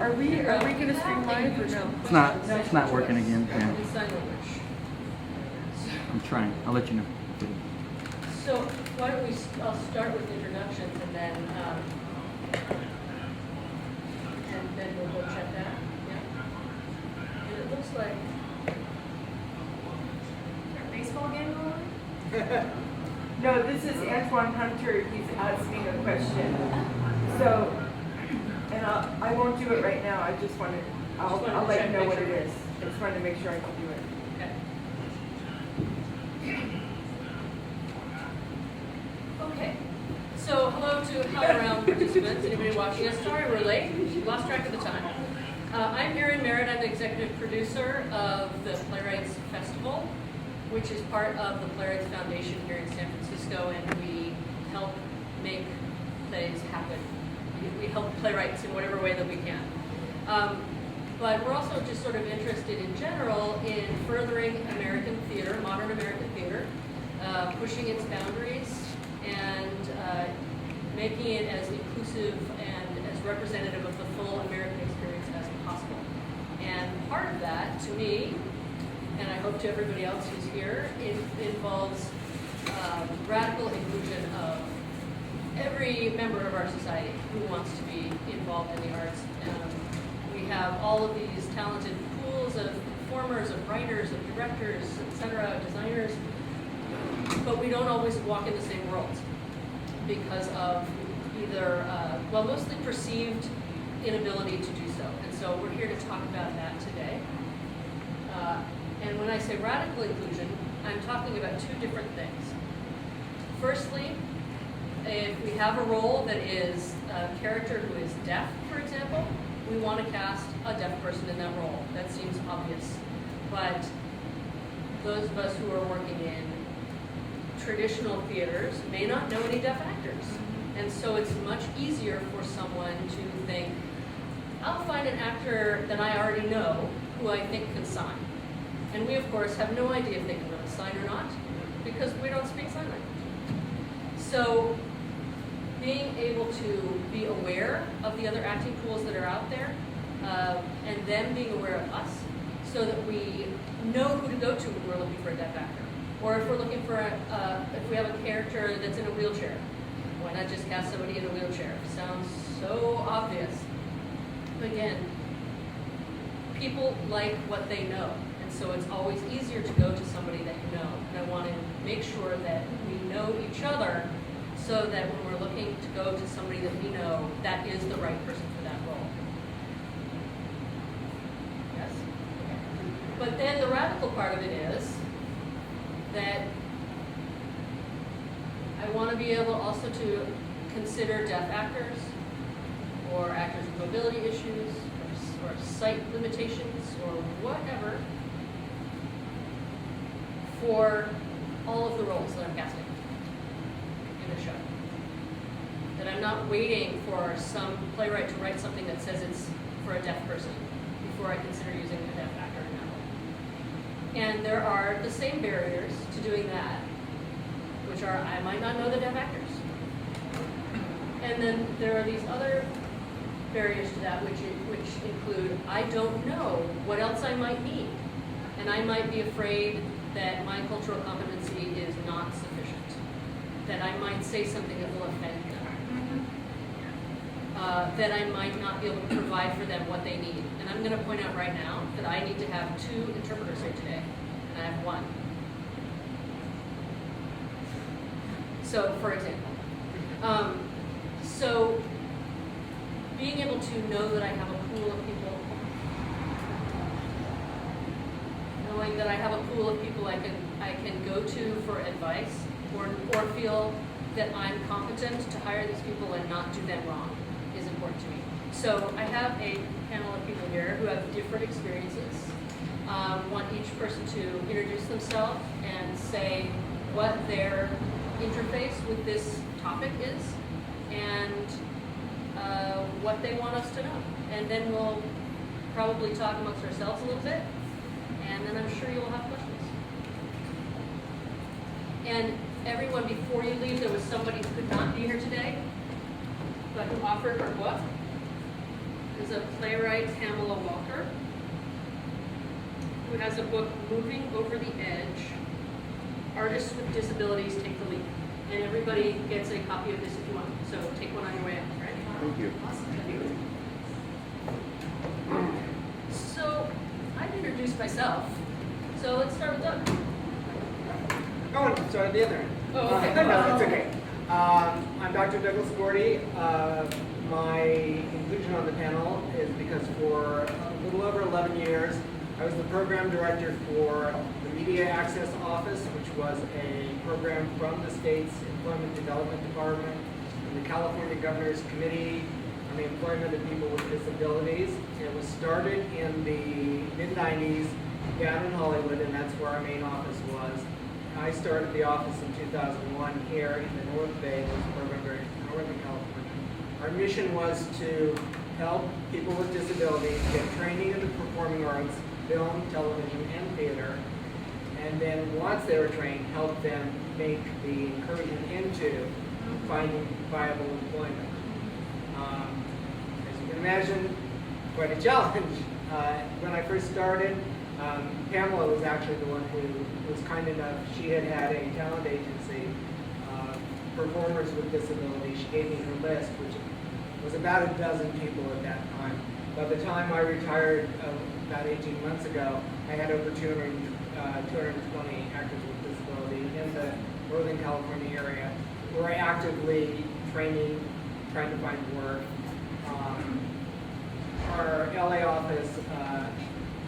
Are we going to stream live or no? It's not working again. Yeah. In sign language. I'm trying. I'll let you know. So why don't I'll start with introductions and then we'll go check that. Yeah. And it looks like Is there a baseball game going on? No, this is Antoine Hunter. He's asking a question. So, and I won't do it right now. I just want to, I'll let you know what it is. I just wanted to make sure I can do it. Okay. So hello to HowlRound participants. Anybody watching us? Sorry we're late. We lost track of the time. I'm Aaron Loeb. I'm the executive producer of the Playwrights Festival, which is part of the Playwrights Foundation here in San Francisco, and we help make plays happen. We help playwrights in whatever way that we can. But we're also just sort of interested in general in furthering American theater, modern American theater, pushing its boundaries and making it as inclusive and as representative of the full American experience as possible. And part of that, to me, and I hope to everybody else who's here, it involves radical inclusion of every member of our society who wants to be involved in the arts. We have all of these talented pools of performers, of writers, of directors, etc., designers, but we don't always walk in the same worlds because of either, mostly perceived inability to do so. And so we're here to talk about that today. And when I say radical inclusion, I'm talking about two different things. Firstly, if we have a role that is a character who is deaf, for example, we want to cast a deaf person in that role. That seems obvious. But those of us who are working in traditional theaters may not know any deaf actors. And so it's much easier for someone to think, I'll find an actor that I already know who I think can sign. And we, of course, have no idea if they can really sign or not, because we don't speak sign language. So being able to be aware of the other acting pools that are out there, and them being aware of us, so that we know who to go to when we're looking for a deaf actor. Or if we're looking for if we have a character that's in a wheelchair, why not just cast somebody in a wheelchair? Sounds so obvious. But again, people like what they know. So it's always easier to go to somebody that you know. And I want to make sure that we know each other so that when we're looking to go to somebody that we know, that is the right person for that role. Yes? But then the radical part of it is that I want to be able also to consider deaf actors or actors with mobility issues or sight limitations or whatever for all of the roles that I'm casting in the show. That I'm not waiting for some playwright to write something that says it's for a deaf person before I consider using a deaf actor in that role. And there are the same barriers to doing that, which are I might not know the deaf actors. And then there are these other barriers to that, which include I don't know what else I might need. And I might be afraid that my cultural competency is not sufficient, that I might say something that will offend them, that I might not be able to provide for them what they need. And I'm going to point out right now that I need to have 2 interpreters here today, and I have 1. So, for example, so being able to know that I have a pool of people, knowing that I have a pool of people I can go to for advice, or feel that I'm competent to hire these people and not do them wrong is important to me. So I have a panel of people here who have different experiences. Want each person to introduce themselves and say what their interface with this topic is and what they want us to know. And then we'll probably talk amongst ourselves a little bit, and then I'm sure you'll have questions. And everyone, before you leave, there was somebody who could not be here today, but who offered her book. is a playwright, Pamela Walker, who has a book, Moving Over the Edge, Artists with Disabilities Take the Leap. And everybody gets a copy of this if you want. So take one on your way out, right? Thank you. So I've introduced myself. So let's start with Doug. Oh, sorry, the other end. Oh, okay. No, that's okay. I'm Dr. Douglas Gordy. My inclusion on the panel is because for a little over 11 years, I was the program director for the Media Access Office, which was a program from the state's Employment Development Department and the California Governor's Committee on the Employment of People with Disabilities. It was started in the mid-90s down in Hollywood, and that's where our main office was. I started the office in 2001 here in the North Bay, was program director in Northern California. Our mission was to help people with disabilities get training in the performing arts, film, television, and theater, and then once they were trained, help them make the incursion into finding viable employment. As you can imagine, quite a challenge. When I first started, Pamela was actually the one who was kind enough. She had a talent agency, performers with disabilities. She gave me her list, which was about a dozen people at that time. By the time I retired about 18 months ago, I had over 220 actors with disability in the Northern California area. We're actively training, trying to find work. Our LA office,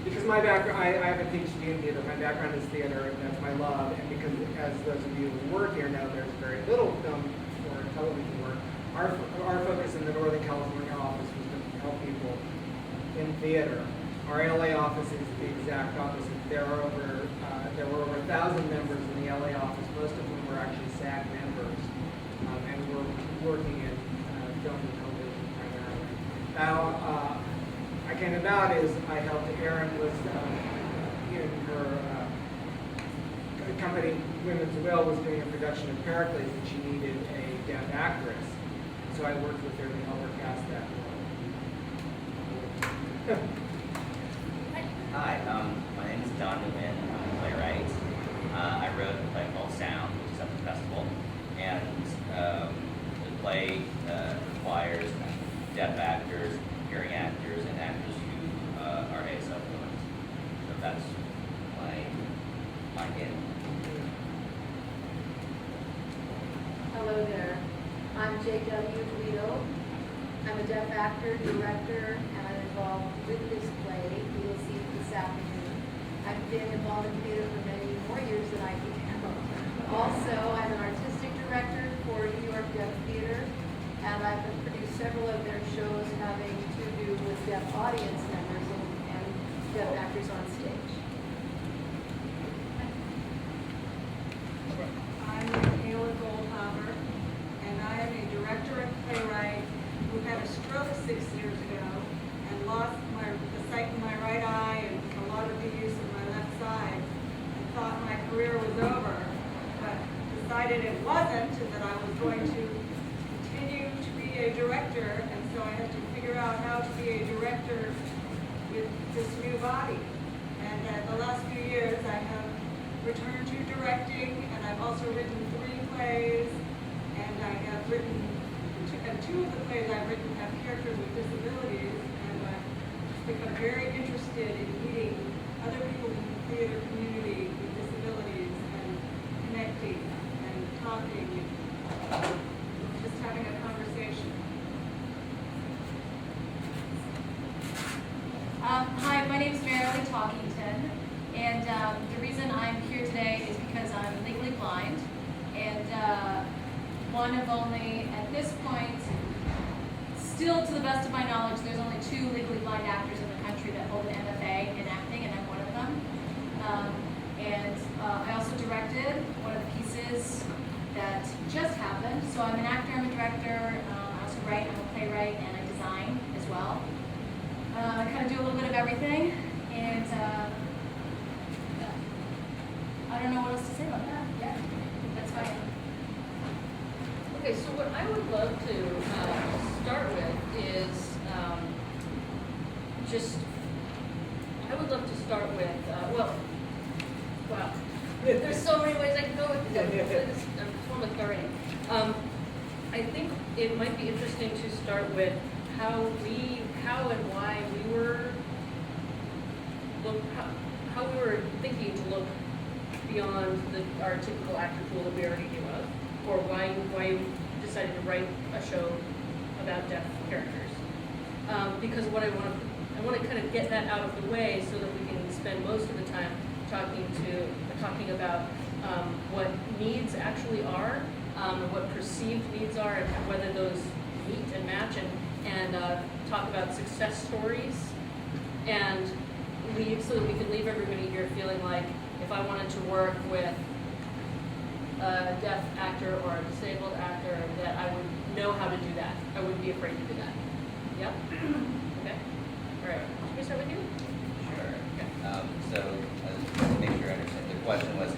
because my background, I have a PhD in theater, my background is theater, and that's my love, and because as those of you who work here know, there's very little film or television work. Our focus in the Northern California office was to help people in theater. Our LA office is the exact opposite. There were over 1,000 members in the LA office. Most of them were actually SAG members, and we're working in film and television primarily. Now, I came about is I helped Aaron was in her company, Women's Will, was doing a production of Pericles, and she needed a deaf actress. So I worked with her to help her cast that role. Hi, my name is Don Newman. I'm a playwright. I wrote a play called Sound, which is at the festival, and the play requires deaf actors, hearing actors, and actors who are ASL fluent. So that's my in. Hello there. I'm J.W. Guido. I'm a deaf actor, director, and I'm involved with this play you will see this afternoon. I've been involved in theater for many more years than I can count. Also, I'm an artistic director for New York Deaf Theater, and I've produced several of their shows having to do with deaf audience members and deaf actors on stage. I'm Kayla Goldhammer, and I am a director and playwright who had a stroke 6 years ago and lost the sight in my right eye and a lot of the use of my left side, and thought my career was over, but decided it wasn't, and that I was going to continue to be a director, and so I had to figure out how to be a director with this new body. And the last few years I have returned to directing, and I've also written 3 plays, and I have written, and 2 of the plays I've written have characters with disabilities, and I've become very interested in meeting other people in the theater community with disabilities and connecting and talking and just having a conversation. Hi, my name is Mary Talkington, and the reason I'm here today is because I'm legally blind, and one of only, at this point, still to the best of my knowledge, there's only 2 legally blind actors in the country that hold an MFA in acting, and I'm one of them. I also directed one of the pieces that just happened, so I'm an actor, I'm a director, I also write, I'm a playwright, and I design as well. I kind of do a little bit of everything, and I don't know what else to say about that. Yeah, that's fine. Okay, so what I would love to start with is just, I would love to start with, well, wow. There's so many ways I can go with this. I'm totally already. I think it might be interesting to start with how and why we were how we were thinking to look beyond our typical actor pool that we already knew of, or why you decided to write a show about deaf characters. Because what I want to kind of get that out of the way so that we can spend most of the time talking about what needs actually are, what perceived needs are, and whether those meet and match, and talk about success stories, and leave so that we can leave everybody here feeling like if I wanted to work with a deaf actor or a disabled actor, that I would know how to do that. I wouldn't be afraid to do that. Yep? Okay? All right. Should we start with you? Sure. So, to make sure I understand, the question was,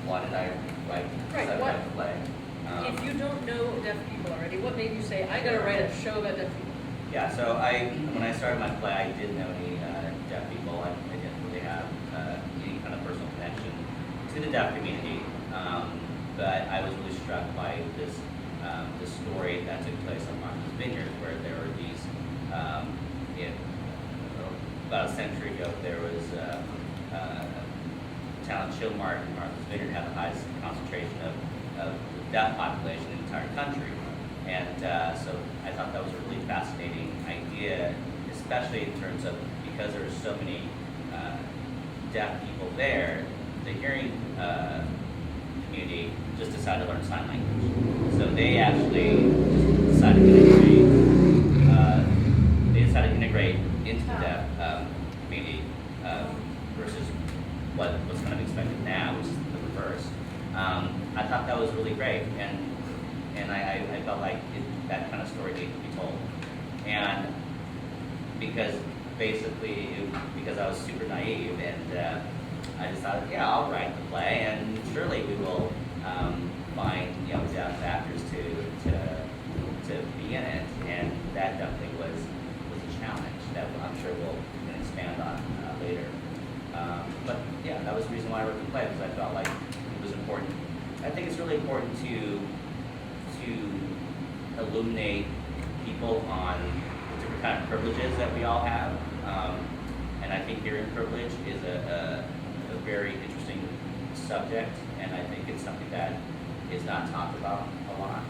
why did I write the play? If you don't know deaf people already, what made you say, I gotta write a show about deaf people? Yeah, so when I started my play, I didn't know any deaf people. I didn't really have any kind of personal connection to the deaf community. But I was really struck by this story that took place on Martha's Vineyard, where there were these, about a century ago, there was a town, Chilmart, in Martha's Vineyard, had the highest concentration of the deaf population in the entire country. And so I thought that was a really fascinating idea, especially in terms of, because there are so many deaf people there, the hearing community just decided to learn sign language. So they actually just decided to integrate into the deaf community versus what was kind of expected now, which is the reverse. I thought that was really great, and I felt like that kind of story needed to be told. And because because I was super naive, and I decided, yeah, I'll write the play, and surely we will find deaf actors to be in it. And that definitely was a challenge that I'm sure we'll expand on later. But yeah, that was the reason why I wrote the play, because I felt like it was important. I think it's really important to illuminate people on the different kind of privileges that we all have. And I think hearing privilege is a very interesting subject, and I think it's something that is not talked about a lot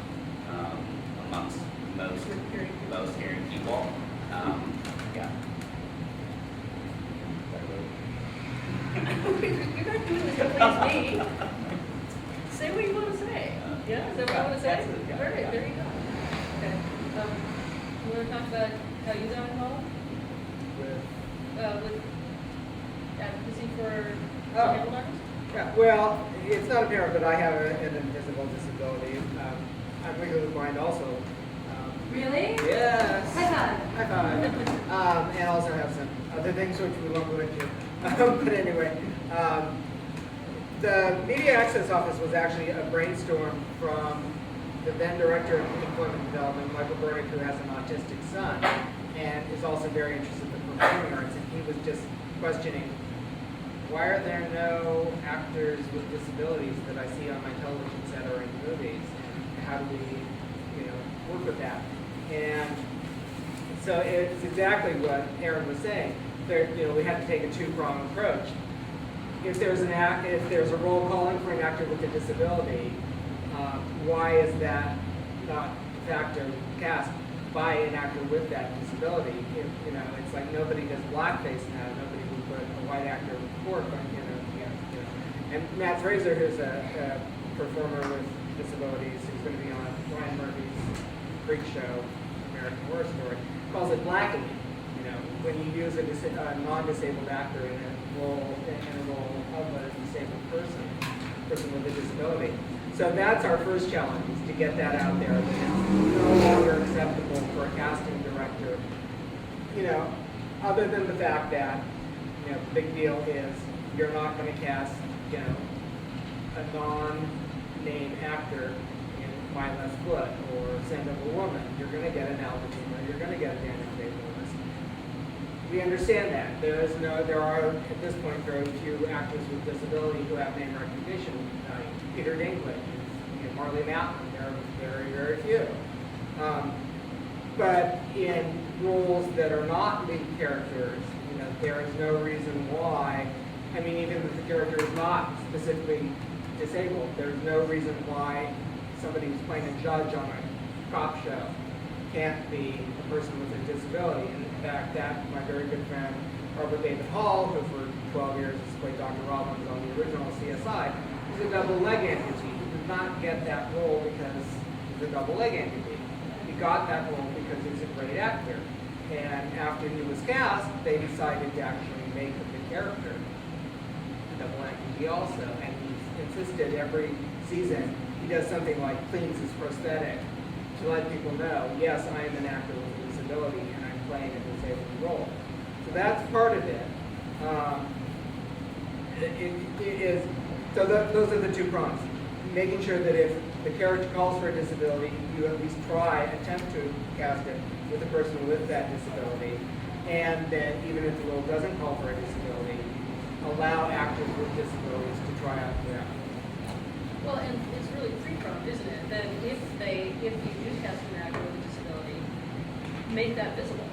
amongst most hearing people. Yeah. You're not doing this to please me. Say what you want to say. Yeah, is that what you want to say? Yeah. All right, there you go. Okay. You want to talk about how you got involved with advocacy for disabled artists? Yeah, well, it's not apparent, but I have an invisible disability. I'm legally blind also. Really? Yes. High five. And also have some other things which we won't go into. But anyway, the Media Access Office was actually a brainstorm from the then Director of Employment Development, Michael Burdick, who has an autistic son and is also very interested in the performing arts. And he was just questioning, why are there no actors with disabilities that I see on my television set or in movies? And how do we, work with that? And so it's exactly what Aaron was saying. We have to take a two-pronged approach. If there's a role calling for an actor with a disability, why is that not de facto cast by an actor with that disability? It's like nobody does blackface now. Nobody would put a white actor with pork on, And Matt Fraser, who's a performer with disabilities, who's going to be on Ryan Murphy's Freak Show, American Horror Story, calls it blackening. When you use a non-disabled actor in a role of a disabled person with a disability. So that's our first challenge, is to get that out there. That it's no longer acceptable for a casting director. Other than the fact that, the big deal is you're not going to cast, a non-named actor in My Left Foot or Scent of a Woman. You're going to get an Alvin, you're going to get a Daniel Day-Lewis. We understand that. There are, at this point, very few actors with disability who have name recognition. Peter Dinklage, Marley Mountain, there are very, very few. But in roles that are not lead characters, there is no reason why, even if the character is not specifically disabled, there's no reason why somebody who's playing a judge on a cop show can't be a person with a disability. And in fact, my very good friend, Robert David Hall, who for 12 years has played Dr. Robbins on the original CSI, is a double leg amputee. He did not get that role because he's a double leg amputee. He got that role because he's a great actor. And after he was cast, they decided to actually make the character a double amputee also. And he insisted every season he does something like cleans his prosthetic to let people know, yes, I am an actor with a disability and I'm playing a disabled role. So that's part of it. Those are the two prongs. Making sure that if the character calls for a disability, you at least attempt to cast it with a person with that disability. And then even if the role doesn't call for a disability, allow actors with disabilities to try out for that. Well, and it's really three-pronged, isn't it? That if you do cast an actor with a disability, make that visible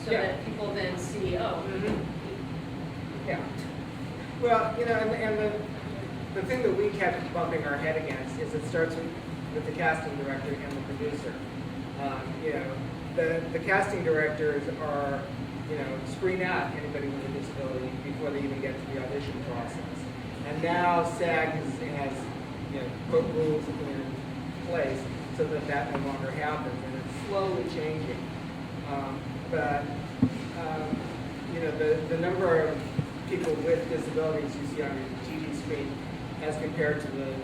so that people then see, Yeah. Well, and the thing that we kept bumping our head against is it starts with the casting director and the producer. The casting directors are, screen out anybody with a disability before they even get to the audition process. And now SAG has put rules in place so that no longer happens, and it's slowly changing. The number of people with disabilities you see on your TV screen as compared to the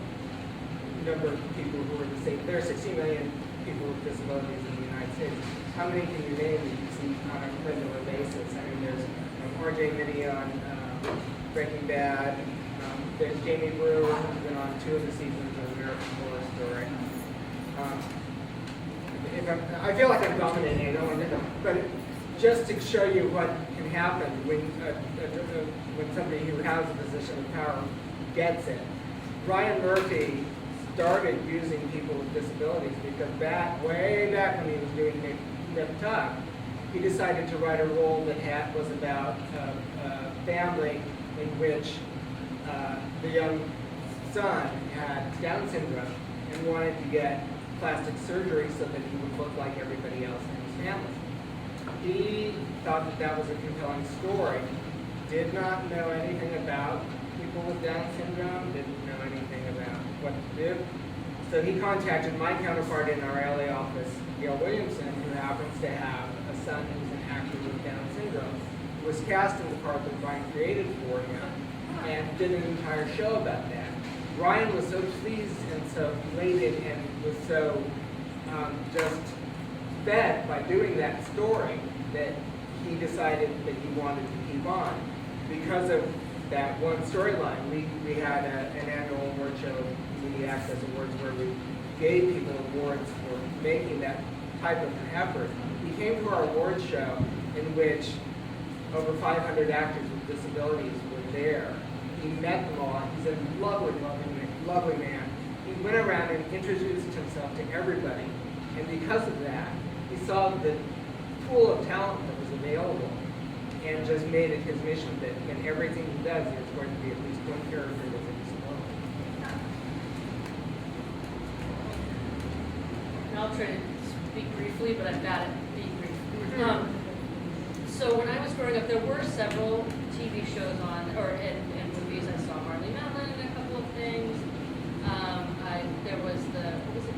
number of people who are disabled. There are 60 million people with disabilities in the United States. How many can you name that you see on a regular basis? There's R.J. Mitty on Breaking Bad. There's Jamie Brewer, who's been on 2 of the seasons of American Horror Story. I feel like I'm dominating, I don't want to, but just to show you what can happen when somebody who has a position of power gets it. Ryan Murphy started using people with disabilities because way back when he was doing Nip Tuck, he decided to write a role that was about a family in which the young son had Down syndrome and wanted to get plastic surgery so that he would look like everybody else in his family. He thought that was a compelling story, did not know anything about people with Down syndrome, didn't know anything about what to do. So he contacted my counterpart in our LA office, Gail Williamson, who happens to have a son who's an actor with Down syndrome, who was cast in the part that Ryan created for him, and did an entire show about that. Ryan was so pleased and so elated and was so just fed by doing that story that he decided that he wanted to keep on. Because of that one storyline, we had an annual award show, Media Access Awards, where we gave people awards for making that type of an effort. He came to our awards show in which over 500 actors with disabilities were there. He met them all. He's a lovely, lovely man. He went around and introduced himself to everybody. And because of that, he saw the pool of talent that was available and just made it his mission that in everything he does, there's going to be at least one character with a disability. And I'll try to speak briefly, but I've got to be brief. So when I was growing up, there were several TV shows on, and movies. I saw Marley Mountain and a couple of things. There was what was it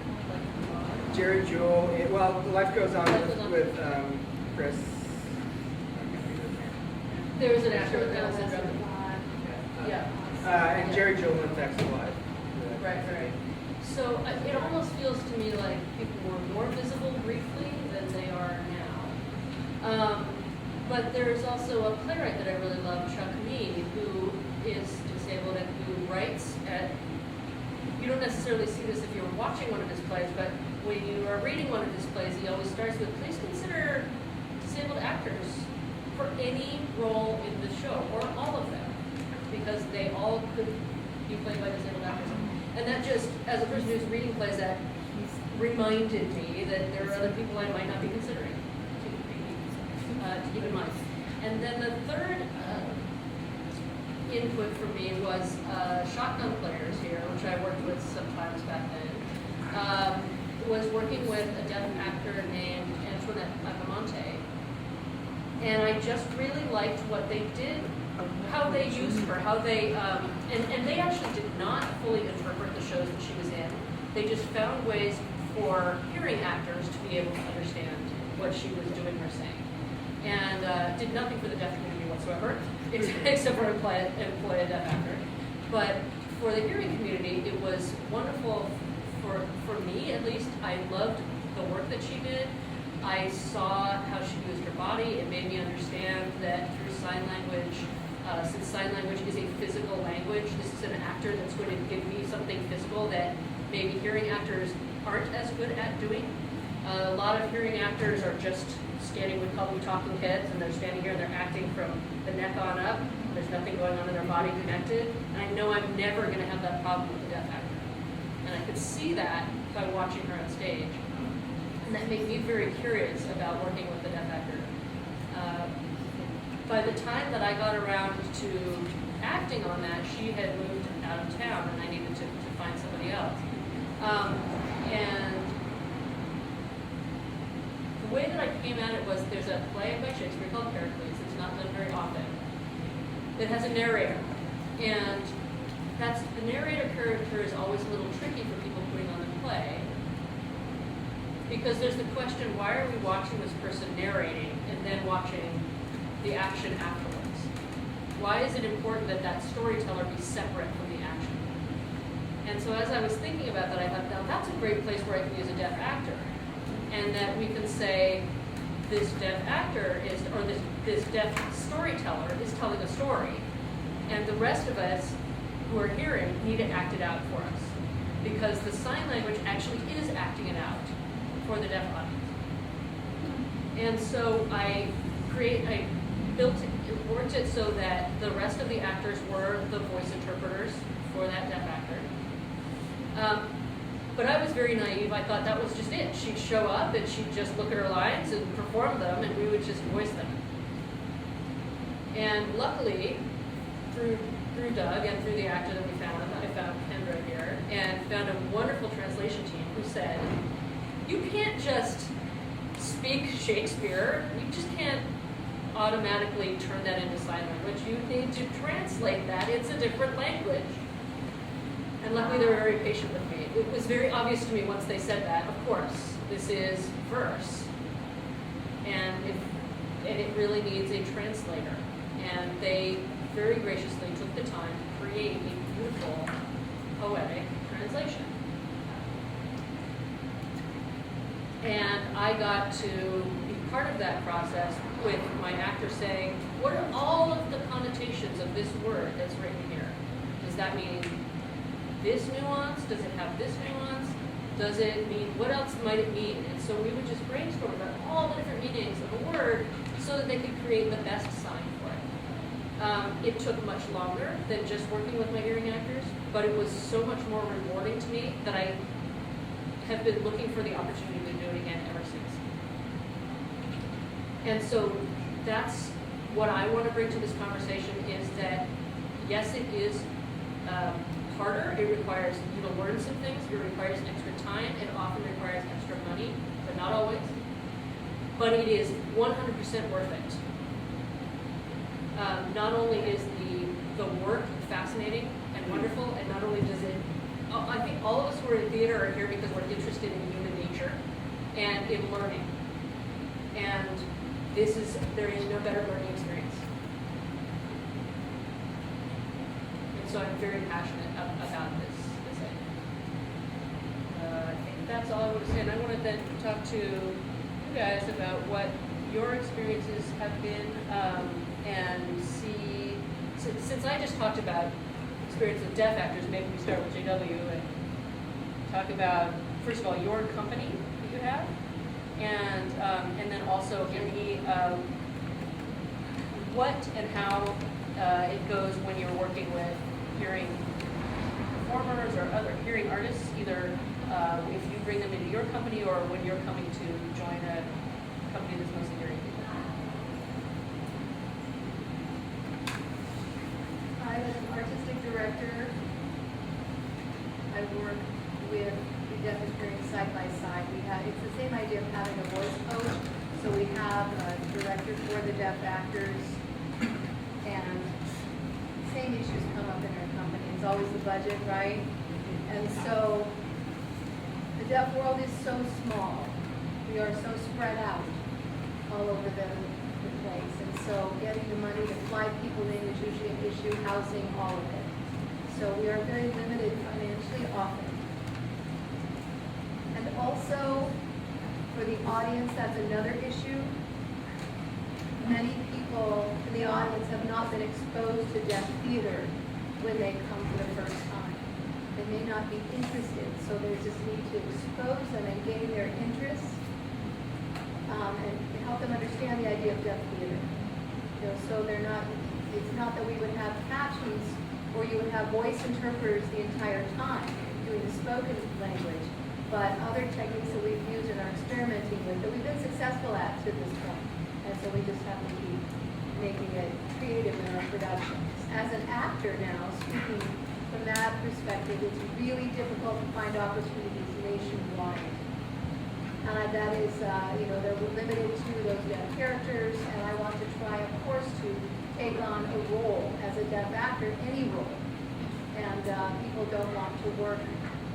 called? Jerry Jewell. The Life Goes On with Chris. There was an actor with Down syndrome. Yeah. And Jerry Jewell went back to life. Right. So it almost feels to me like people were more visible briefly than they are now. But there's also a playwright that I really love, Chuck Mead, who is disabled and who writes at, you don't necessarily see this if you're watching one of his plays, but when you are reading one of his plays, he always starts with, please consider disabled actors for any role in the show, or all of them, because they all could be played by disabled actors. And that just, as a person who's reading plays, that reminded me that there are other people I might not be considering to keep in mind. And then the third input for me was shotgun players here, which I worked with sometimes back then, was working with a deaf actor named Antoinette Acamonte. And I just really liked what they did, how they used her, how they, and they actually did not fully interpret the shows that she was in. They just found ways for hearing actors to be able to understand what she was doing or saying. And did nothing for the deaf community whatsoever, except for employ a deaf actor. But for the hearing community, it was wonderful for me, at least. I loved the work that she did. I saw how she used her body. It made me understand that through sign language, since sign language is a physical language, this is an actor that's going to give me something physical that maybe hearing actors aren't as good at doing. A lot of hearing actors are just standing, we call them talking heads, and they're standing here and they're acting from the neck on up. There's nothing going on in their body connected. And I know I'm never going to have that problem with a deaf actor. And I could see that by watching her on stage. And that made me very curious about working with a deaf actor. By the time that I got around to acting on that, she had moved out of town and I needed to find somebody else. And the way that I came at it was, there's a play by Shakespeare called Pericles. It's not done very often. It has a narrator. And the narrator character is always a little tricky for people putting on the play. Because there's the question, why are we watching this person narrating and then watching the action afterwards? Why is it important that that storyteller be separate from the action? And so as I was thinking about that, I thought, now that's a great place where I can use a deaf actor. And that we can say, this deaf actor is, or this deaf storyteller is telling a story. And the rest of us who are hearing need to act it out for us. Because the sign language actually is acting it out for the deaf audience. And so I worked it so that the rest of the actors were the voice interpreters for that deaf actor. But I was very naive. I thought that was just it. She'd show up and she'd just look at her lines and perform them and we would just voice them. And luckily, through Doug and through the actor that we found, I found Kendra here, and found a wonderful translation team who said, you can't just speak Shakespeare. You just can't automatically turn that into sign language. You need to translate that. It's a different language. And luckily they were very patient with me. It was very obvious to me once they said that, of course, this is verse. And it really needs a translator. And they very graciously took the time to create a beautiful, poetic translation. And I got to be part of that process with my actor saying, what are all of the connotations of this word that's written here? Does that mean this nuance? Does it have this nuance? Does it mean, what else might it mean? And so we would just brainstorm about all the different meanings of a word so that they could create the best sign for it. It took much longer than just working with my hearing actors, but it was so much more rewarding to me that I have been looking for the opportunity to do it again ever since. And so that's what I want to bring to this conversation is that, yes, it is harder. It requires you to learn some things. It requires extra time. It often requires extra money, but not always. But it is 100% worth it. Not only is the work fascinating and wonderful, and not only does it, I think all of us who are in theater are here because we're interested in human nature and in learning. And there is no better learning experience. And so I'm very passionate about this thing. I think that's all I want to say. And I wanted then to talk to you guys about what your experiences have been and see, since I just talked about experience with deaf actors, maybe we start with JW and talk about, first of all, your company that you have, and then also any what and how it goes when you're working with hearing performers or other hearing artists, either if you bring them into your company or when you're coming to join a company that's mostly hearing people. I was an artistic director. I work with the deaf and hearing side by side. It's the same idea of having a voice coach. So we have a director for the deaf actors, and same issues come up in our company. It's always the budget, right? And so the deaf world is so small. We are so spread out all over the place. And so getting the money to fly people in is usually an issue, housing, all of it. So we are very limited financially often. And also, for the audience, that's another issue. Many people in the audience have not been exposed to deaf theater when they come for the first time. They may not be interested, so there's this need to expose them and gain their interest, and help them understand the idea of deaf theater. You know, so they're not, it's not that we would have captions or you would have voice interpreters the entire time doing the spoken language, but other techniques that we've used and are experimenting with that we've been successful at to this point. And so we just have to keep making it creative in our productions. As an actor now, speaking from that perspective, it's really difficult to find opportunities nationwide. That is, you know, they're limited to those deaf characters, and I want to try, of course, to take on a role as a deaf actor, any role. And people don't want to work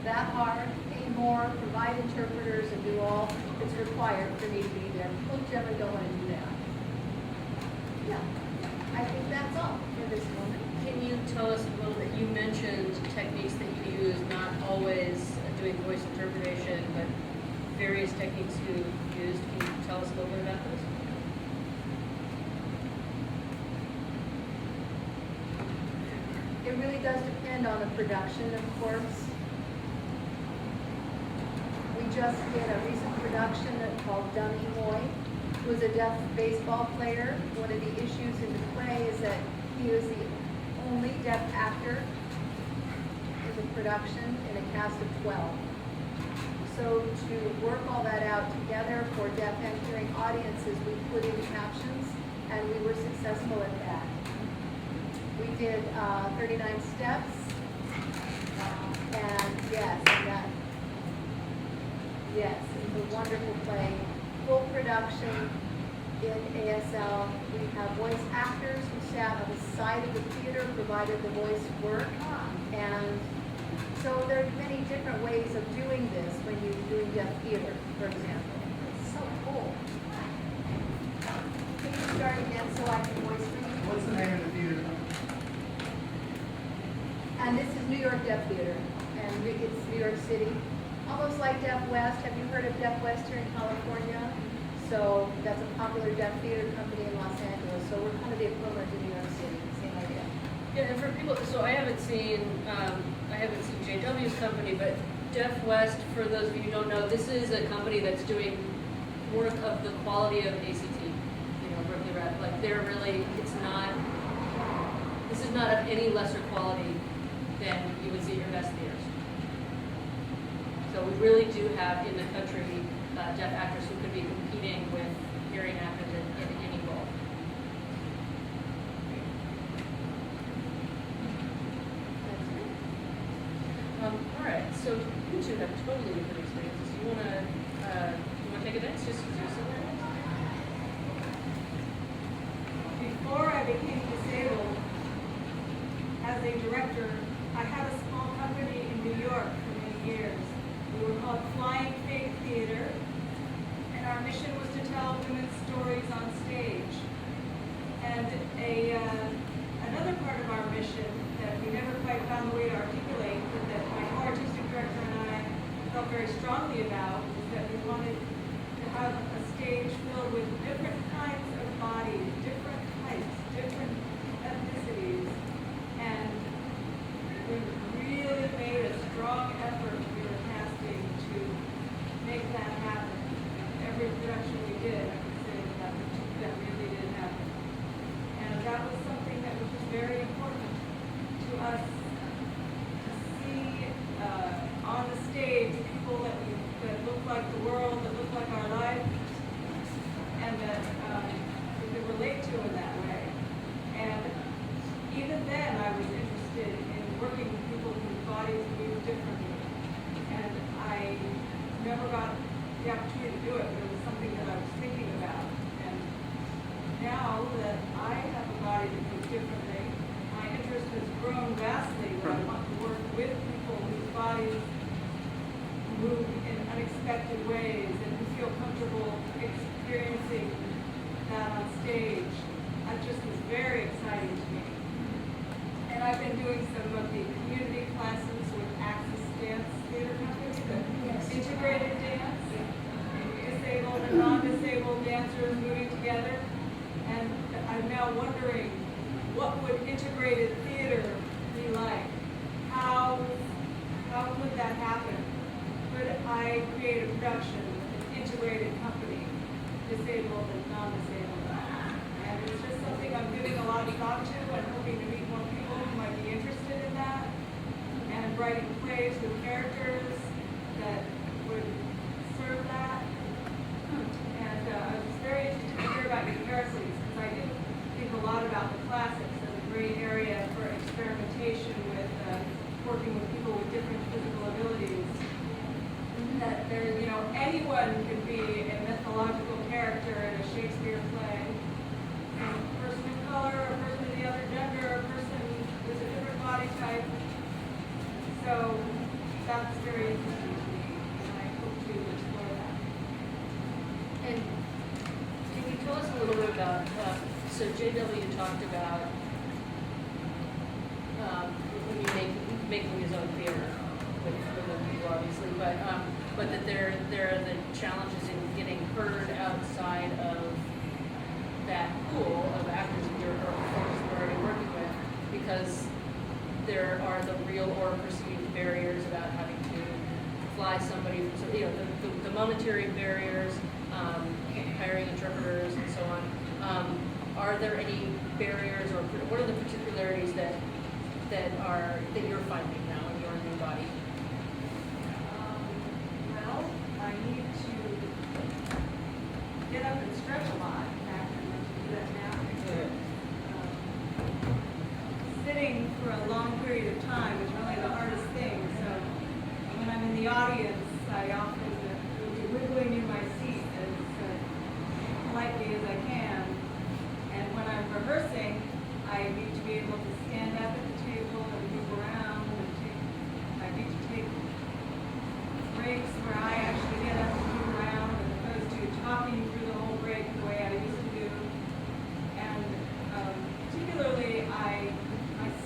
that hard anymore, provide interpreters, and do all that's required for me to be there. People generally don't want to do that. Yeah, I think that's all for this moment. Can you tell us a little bit, you mentioned techniques that you use, not always doing voice interpretation, but various techniques you used. Can you tell us a little bit about those? It really does depend on the production, of course. We just did a recent production called Dummy Boy, who is a deaf baseball player. One of the issues in the play is that he is the only deaf actor in the production in a cast of 12. So to work all that out together for deaf and hearing audiences, we put in captions, and we were successful at that. We did 39 steps, and yes, it's a wonderful play. Full production in ASL. We have voice actors who sat on the side of the theater, provided the voice work, and so there are many different ways of doing this when you're doing deaf theater, for example. It's so cool. Can you start again so I can voice read? What's the name of the theater? And this is New York Deaf Theater, and it's New York City. Almost like Deaf West. Have you heard of Deaf West here in California? So that's a popular deaf theater company in Los Angeles. So we're kind of the equivalent in New York City, same idea. Yeah, and for people, so I haven't seen JW's company, but Deaf West, for those of you who don't know, this is a company that's doing work of the quality of ACT, you know, Berkeley Rep. Like they're really, this is not of any lesser quality than you would see at your best theaters. So we really do have in the country deaf actors who could be competing with hearing actors in any role. All right, so you two have totally different experiences. You want to take it next? Just Before I became disabled, as a director, I had a small company in New York for many years. We were called Flying Faith Theater, and our mission was to tell women's stories on stage. And another part of our mission that we never quite found the way to articulate, but that my co-artistic director and I felt very strongly about, was that we wanted to have a stage filled with different kinds of bodies, different heights, different ethnicities, and we really made a strong effort in the casting to make that happen. Every production we did, I could say that really did happen. And the opportunity to do it, but it was something that I was thinking about. And now that I have a body that moves differently, my interest has grown vastly when I want to work with people whose bodies move in unexpected ways and who feel comfortable experiencing that on stage. That just is very exciting to me. And I've been doing some of the community classes with Access Dance Theater Company, the integrated dance, disabled and non-disabled dancers moving together. And I'm now wondering, what would integrated theater be like? How would that happen? Could I create a production with an integrated company, disabled and non-disabled? And it's just something I'm giving a lot of thought to and hoping to meet more people who might be interested in that. And writing plays with characters that would serve that. And I was very interested to hear about your Heracles, because I do think a lot about the classics as a great area for experimentation with working with people with different physical abilities. That there, anyone can be a mythological character in a Shakespeare play. A person of color, a person of the other gender, a person with a different body type. So that's very interesting to me, and I hope to explore that. And can you tell us a little bit about, so JW talked about when you making his own theater with other people, obviously, but that there are the challenges in getting heard outside of that pool of actors that you're or performers you're already working with, because there are the real or perceived barriers about having to fly somebody. So the monetary barriers, hiring interpreters, and so on. Are there any barriers, or what are the particularities that you're finding now in your new body? Well, I need to get up and stretch a lot. In fact, I'm going to do that now. Sitting for a long period of time is really the hardest thing. So when I'm in the audience, I often will be wiggling in my seat as politely as I can. And when I'm rehearsing, I need to be able to stand up at the table and move around. I need to take breaks where I actually get up and move around, as opposed to talking through the whole break the way I used to do. And particularly, my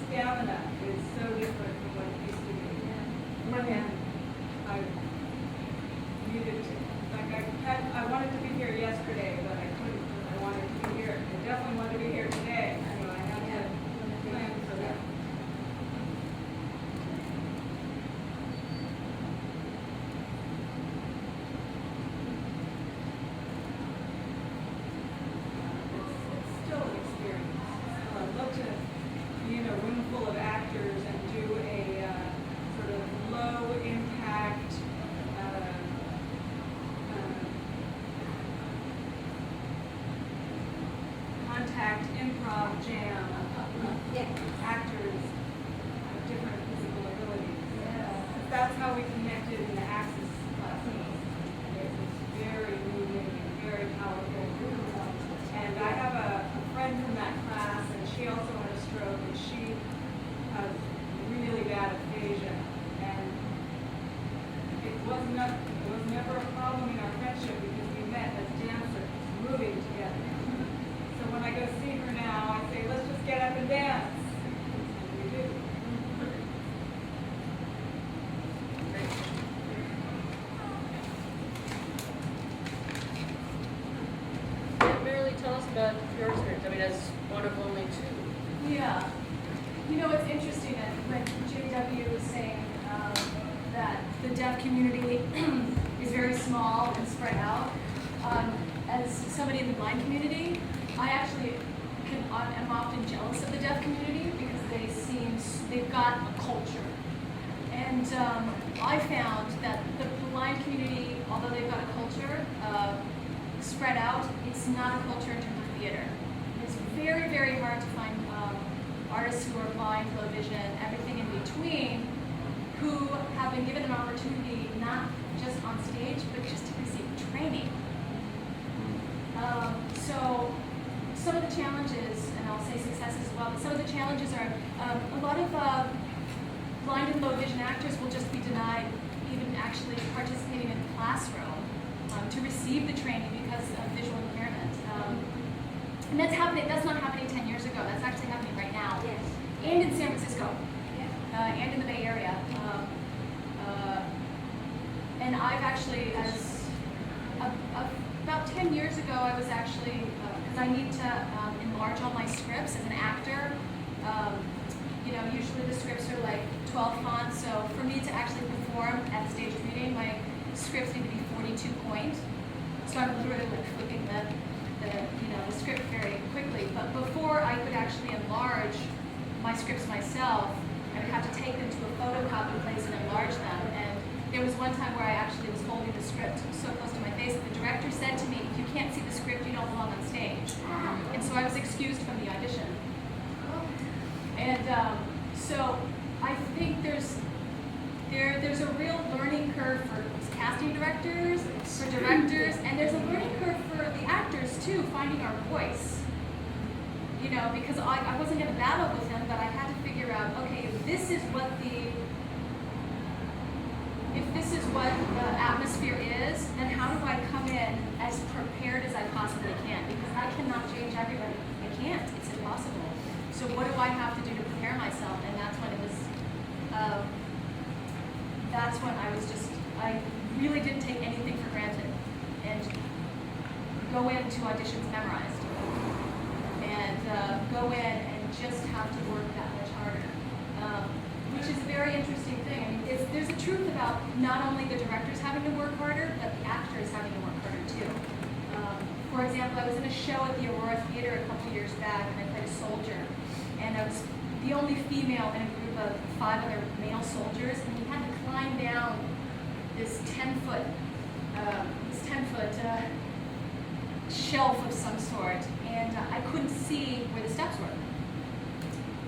stamina is so different from what it used to be. And I needed to, I wanted to be here yesterday, but I couldn't. I wanted to be here. I definitely wanted to be here today. So I have to plan for that. It's still an experience. I'd love to be in a room full of actors and do a sort of low impact contact improv jam actors of different physical abilities. That's how we connected in the Access classes. It was very moving and very powerful. And I have a friend from that class, and she also had a stroke, and she has really bad aphasia. And it was never a problem in our friendship because we met as dancers, moving together. So when I go see her now, I say, let's just get up and dance. And we do. Marilee, tell us about your experience. I mean, as one of only two. Yeah. It's interesting that when JW was saying that the deaf community is very small and spread out, as somebody in the blind community, I actually am often jealous of the deaf community because they've got a culture. And I found that the blind community, although they've got a culture spread out, it's not a culture in terms of theater. It's very, very hard to find artists who are blind, low vision, everything in between, who have been given an opportunity not just on stage, but just to receive well. Some of the challenges are a lot of blind and low vision actors will just be denied even actually participating in the classroom to receive the training because of visual impairment. And that's happening. That's not happening 10 years ago. That's actually happening right now. Yes. And in San Francisco. And in the Bay Area. And I've actually, about 10 years ago, I was actually, because I need to enlarge all my scripts as an actor. You know, usually the scripts are like 12 fonts, so for me to actually perform at a staged reading, my scripts need to be 42 point. So I'm literally like flipping the script very quickly. But before I could actually enlarge my scripts myself, I would have to take them to a photocopy place and enlarge them. And there was one time where I actually was holding the script so close to my face that the director said to me, if you can't see the script, you don't belong on stage. And so I was excused from the audition. And so I think there's a real learning curve for casting directors, for directors, and there's a learning curve for the actors too, finding our voice. You know, because I wasn't going to battle with them, but I had to figure out, okay, if this is what the atmosphere is, then how do I come in as prepared as I possibly can? Because I cannot change everybody. I can't. It's impossible. So what do I have to do to prepare myself? And that's when it was, I really didn't take anything for granted and go into auditions memorized. And go in and just have to work that much harder, which is a very interesting thing. I mean, there's a truth about not only the directors having to work harder, but the actors having to work harder too. For example, I was in a show at the Aurora Theater a couple years back, and I played a soldier, and I was the only female in a group of 5 other male soldiers, and we had to climb down this 10-foot shelf of some sort, and I couldn't see where the steps were.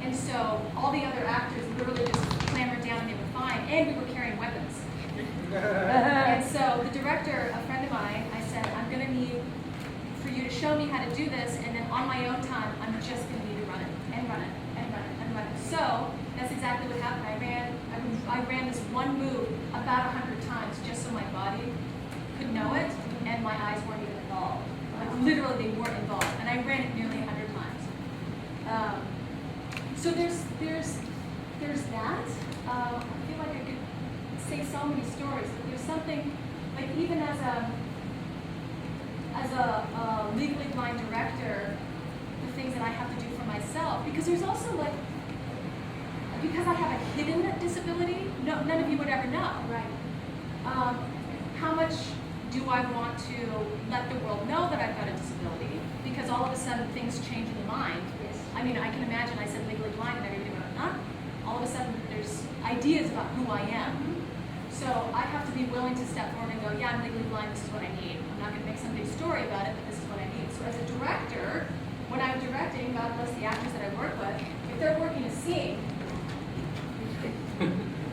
And so all the other actors literally just clambered down and they were fine, and we were carrying weapons. And so the director, a friend of mine, I said, I'm going to need for you to show me how to do this, and then on my own time, I'm just going to need to run it, and run it, and run it, and run it. So that's exactly what happened. I ran this one move about 100 times just so my body could know it, and my eyes weren't even involved. Like literally, they weren't involved, and I ran it nearly 100 times. So there's that. I feel like I could say so many stories, but there's something like even as a legally blind director, the things that I have to do for myself, because there's also like, because I have a hidden disability, none of you would ever know. Right. How much do I want to let the world know that I've got a disability? Because all of a sudden things change in the mind. Yes. I mean, I can imagine I said legally blind and everybody went, huh? All of a sudden there's ideas about who I am. So I have to be willing to step forward and go, yeah, I'm legally blind, this is what I need. I'm not going to make some big story about it, but this is what I need. So as a director, when I'm directing, God bless the actors that I work with, if they're working a scene,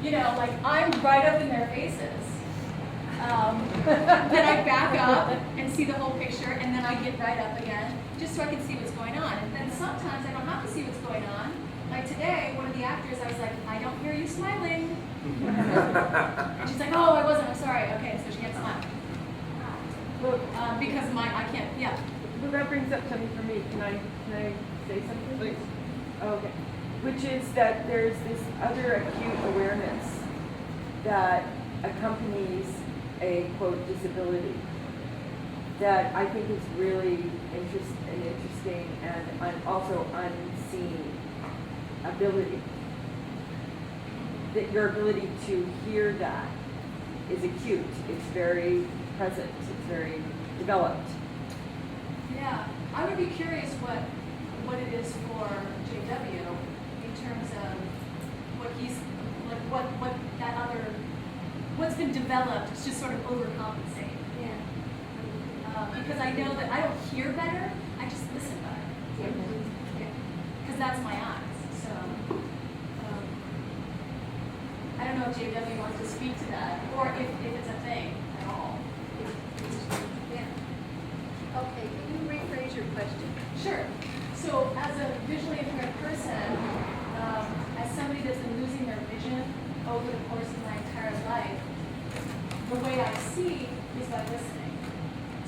you know, like I'm right up in their faces. Then I back up and see the whole picture, and then I get right up again, just so I can see what's going on. And then sometimes I don't have to see what's going on. Like today, one of the actors, I was like, I don't hear you smiling. And she's like, oh, I wasn't, I'm sorry. Okay, so she can't smile. Well, Because I can't, yeah. well, that brings up something for me. Can I say something? Please. Oh, okay. Which is that there's this other acute awareness that accompanies a, quote, disability that I think is really interesting and also unseen ability. That your ability to hear that is acute. It's very present. It's very developed. Yeah, I would be curious what it is for JW in terms of what he's like, what that other, what's been developed to sort of overcompensate. Yeah. Because I know that I don't hear better, I just listen better. Because that's my eyes. So I don't know if JW wants to speak to that, or if it's a thing at all. Yeah. Okay, can you rephrase your question? Sure. So as a visually impaired person,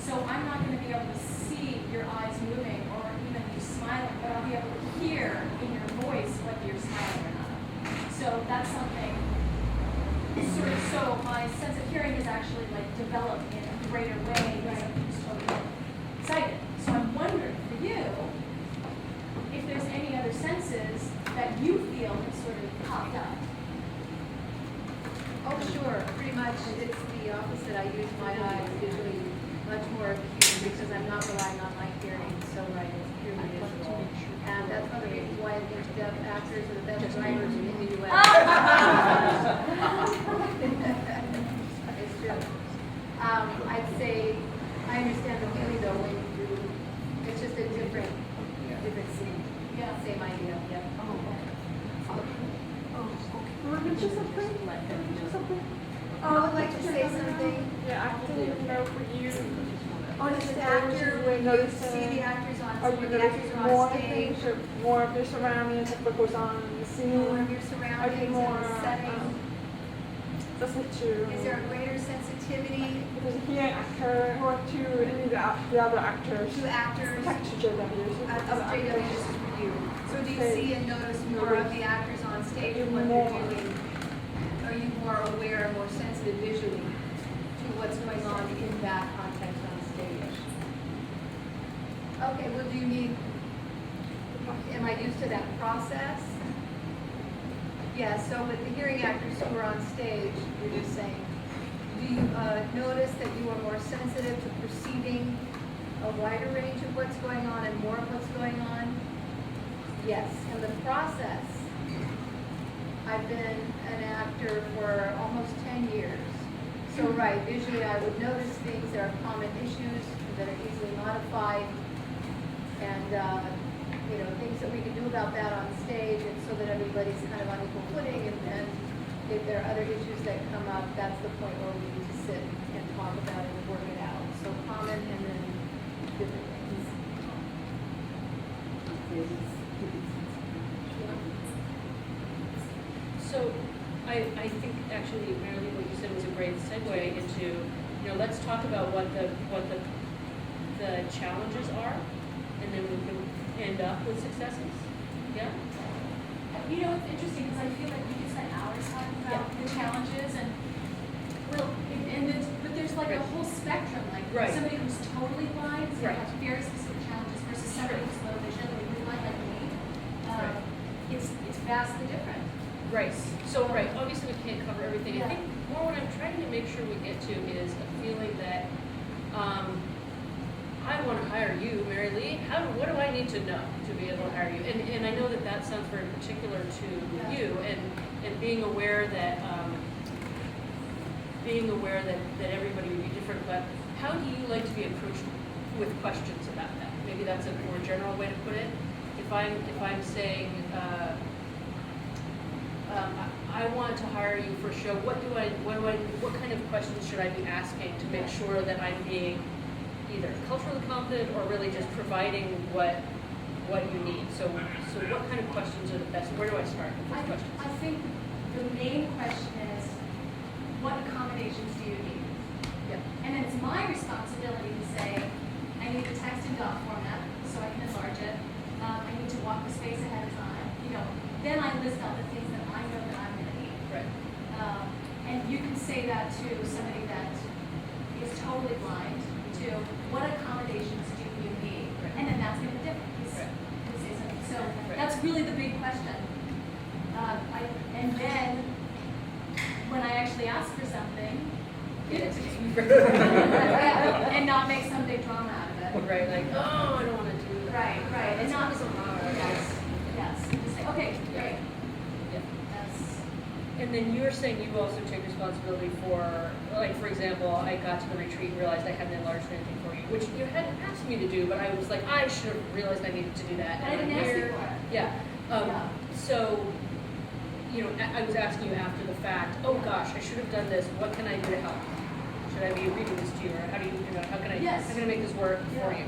So I'm not going to be able to see your eyes moving or even you smiling, but I'll be able to hear in your voice whether you're smiling or not. So that's something sort of, so my sense of hearing is actually like developed in a greater way as I'm totally sighted. So I'm wondering for you if there's any other senses that you feel have sort of popped up. Oh, sure, pretty much it's the opposite. I use my eyes visually much more acute because I'm not relying on my hearing, so right, it's purely visual. And that's one of the reasons why I think deaf actors are the best writers in the U.S. It's true. I'd say, I understand the feeling though when you do, it's just a different scene. Yeah. Same idea, yeah. I would like to say something. Yeah, I didn't know for you. On the actor, when you see the actors on, Are you when the actors noticing are more on stage, things or more of your surroundings of what goes on in the scene? more of your Are surroundings you and more, the setting, does it to, is there a greater sensitivity because here actor or to any of the other actors? to actors Texture that is. of JW, this is for you? So do you see and notice more of the actors on stage and what More. they're doing? Are you more aware, more sensitive visually to what's going on in that context on stage? Okay, well, do you need, am I used to that process? Yeah, so with the hearing actors who are on stage, you're just saying, do you notice that you are more sensitive to perceiving a wider range of what's going on and more of what's going on? Yes, and the process, I've been an actor for almost 10 years. So right, visually I would notice things, there are common issues that are easily modified, and you know, things that we can do about that on stage, and so that everybody's kind of on equal footing, and then if there are other issues that come up, that's the point where we need to sit and talk about it and work it out. So common and then different things. So I think actually, Mary Lee, what you said was a great segue into, you know, let's talk about what the challenges are, and then we can end up with successes. Yeah? You know, it's interesting because I feel like we could spend hours talking about the challenges and, well, but there's like a Right. whole spectrum, like Right. somebody who's totally blind is going Right. to have very specific challenges versus somebody who's low vision or really blind like me. Right. It's vastly different. Right. So, right, obviously we can't cover everything. Yeah. I think more what I'm trying to make sure we get to is a feeling that I want to hire you, Mary Lee. What do I need to know to be able to hire you? And I know that that sounds very particular to you, and being aware that everybody would be different. But how do you like to be approached with questions about that? Maybe that's a more general way to put it. If I'm saying I want to hire you for a show, what kind of questions should I be asking to make sure that I'm being either culturally competent or really just providing what you need? So what kind of questions are the best? Where do I start with those questions? I think the main question is, what accommodations do you need? Yeah. And then it's my responsibility to say, I need the text in doc format so I can enlarge it. I need to walk the space ahead of time. You know, then I list out the things that I know that I'm going to need. Right. And you can say that to somebody that is totally blind, to what accommodations do you need? Right. And then that's going to be different. Right. Can say something. So Right. that's really the big question. And then when I actually ask for something, give it to me. And not make some big drama out of it. Right, like, oh, I don't want to do that. Right, right. That's And not so hard. Yes, yes. Just say, okay, great. Yeah. That's, And then you're saying you also take responsibility for, like, for example, I got to the retreat and realized I hadn't enlarged anything for you, which you hadn't asked me to do, but I was like, I should have realized I needed to do that. But I didn't ask you for it. Yeah. Yeah. So, you know, I was asking you after the fact, oh gosh, I should have done this. What can I do to help? Should I be reading this to you, or how do you know, how can I make this work for Yeah. you?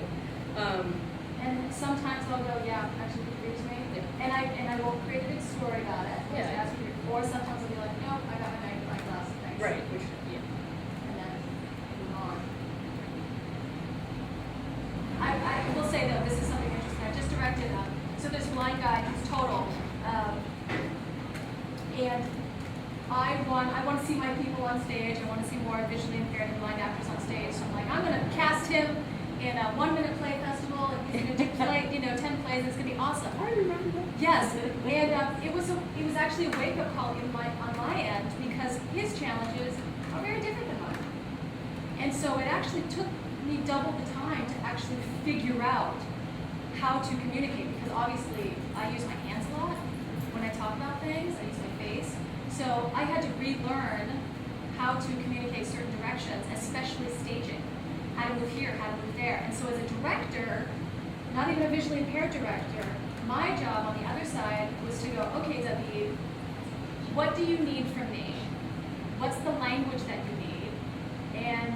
and sometimes I'll go, yeah, actually, could you read to me? Yeah. And I will create a big story about it. Yeah. Just ask you, or sometimes I'll be like, nope, I got my magnifying glass, thanks. Right. Which, yeah. And then move on. imagine, so there's blind guy who's total, and I want to see my people on stage. I want to see more visually impaired and blind actors on stage. So I'm like, I'm going to cast him in a 1-minute play festival, and he's going to do 10 plays. And it's going to be awesome. I remember that. Yes, and it was actually a wake-up call on my end, because his challenges are very different than mine. And so it actually took me double the time to actually figure out how to communicate, because obviously I use my hands a lot when I talk about things. I use my face. So I had to relearn how to communicate certain directions, especially staging. How to move here, how to move there. And so as a director, not even a visually impaired director, my job on the other side was to go, okay, David, what do you need from me? What's the language that you need? And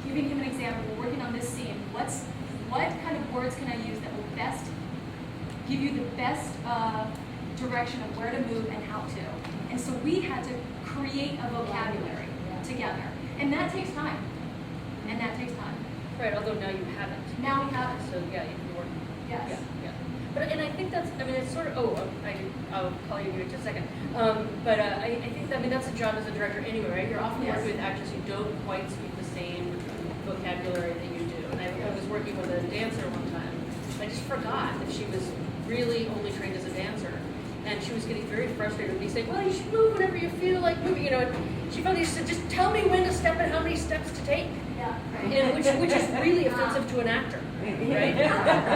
giving him an example, we're working on this scene. What kind of words can I use that will best give you the best direction of where to move and how to? And so we had to create a vocabulary together. And that takes time. And that takes time. Right, although now you haven't. Now we have it. So yeah, you can be working. Yes. Yeah. But, and I think that's, I mean, it's sort of, I'll call you in just a second. But I think, I mean, that's a job as a director anyway, right? You're often Yes. working with actors who don't quite speak the same vocabulary that you do. And I was working with a dancer one time. I just forgot that she was really only trained as a dancer. And she was getting very frustrated with me saying, well, you should move whenever you feel like moving, you know. And she finally said, just tell me when to step and how many steps to take. Yeah. And which is really offensive to an actor, right?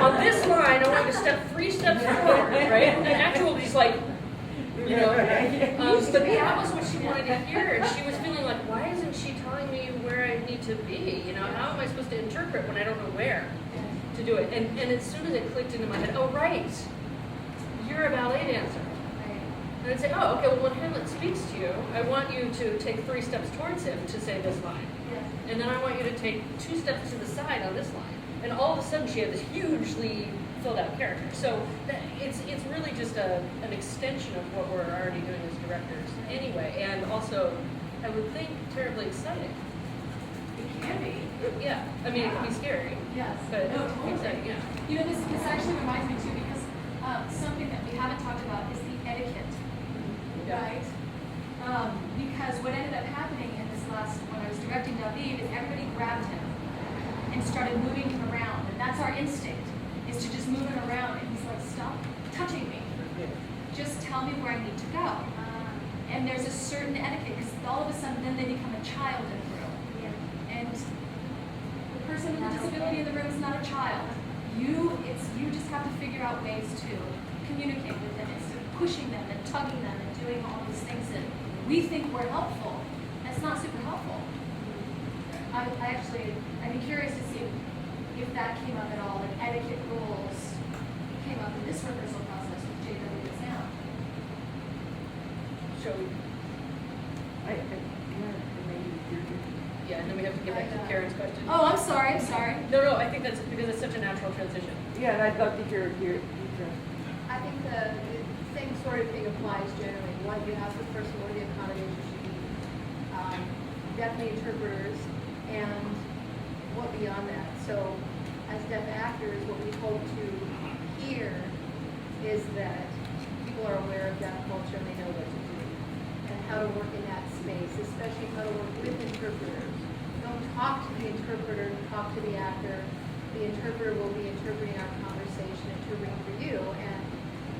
On this line, I want you to step 3 steps forward, right? And the actor will be like, you know. But that was what she wanted to hear, and she was feeling like, why isn't she telling me where I need to be? You know, how am I supposed to interpret when I don't know where to do it? And as soon as it clicked into my head, oh, right, you're a ballet dancer. And I'd say, oh, okay, well, when Hamlet speaks to you, I want you to take 3 steps towards him to say this line. And then I want you to take 2 steps to the side on this line. And all of a sudden, she had this hugely filled out character. So it's really just an extension of what we're already doing as directors anyway. And also, I would think, terribly exciting. It can be. Yeah, I mean, it can be scary. Yes. But No, totally. exciting, yeah. You know, this actually reminds me too, because something that we haven't talked about is the etiquette, right? Because what ended up happening in this last, when I was directing David, is everybody grabbed him and started moving him around. And that's our instinct, is to just move him around. And he's like, stop touching me. Just tell me where I need to go. And there's a certain etiquette, because all of a sudden then they become a child in the room. And the person with a disability in the room is not a child. You just have to figure out ways to communicate with them instead of pushing them and tugging them and doing all these things that we think were helpful. That's not super helpful. I'd be curious to see if that came up at all, like etiquette rules came up in this rehearsal process with JW and Sam. Shall we? Yeah, and then we have to get back to Karen's question. Oh, I'm sorry. No, I think that's because it's such a natural transition. Yeah, and I'd love to hear. I think the same sort of thing applies generally. What you ask the person, what are the accommodations you need? Definitely interpreters, and what beyond that. So as deaf actors, what we hope to hear is that people are aware of deaf culture and they know what to do and how to work in that space, especially how to work with interpreters. Don't talk to the interpreter, talk to the actor. The interpreter will be interpreting our conversation, interpreting for you, and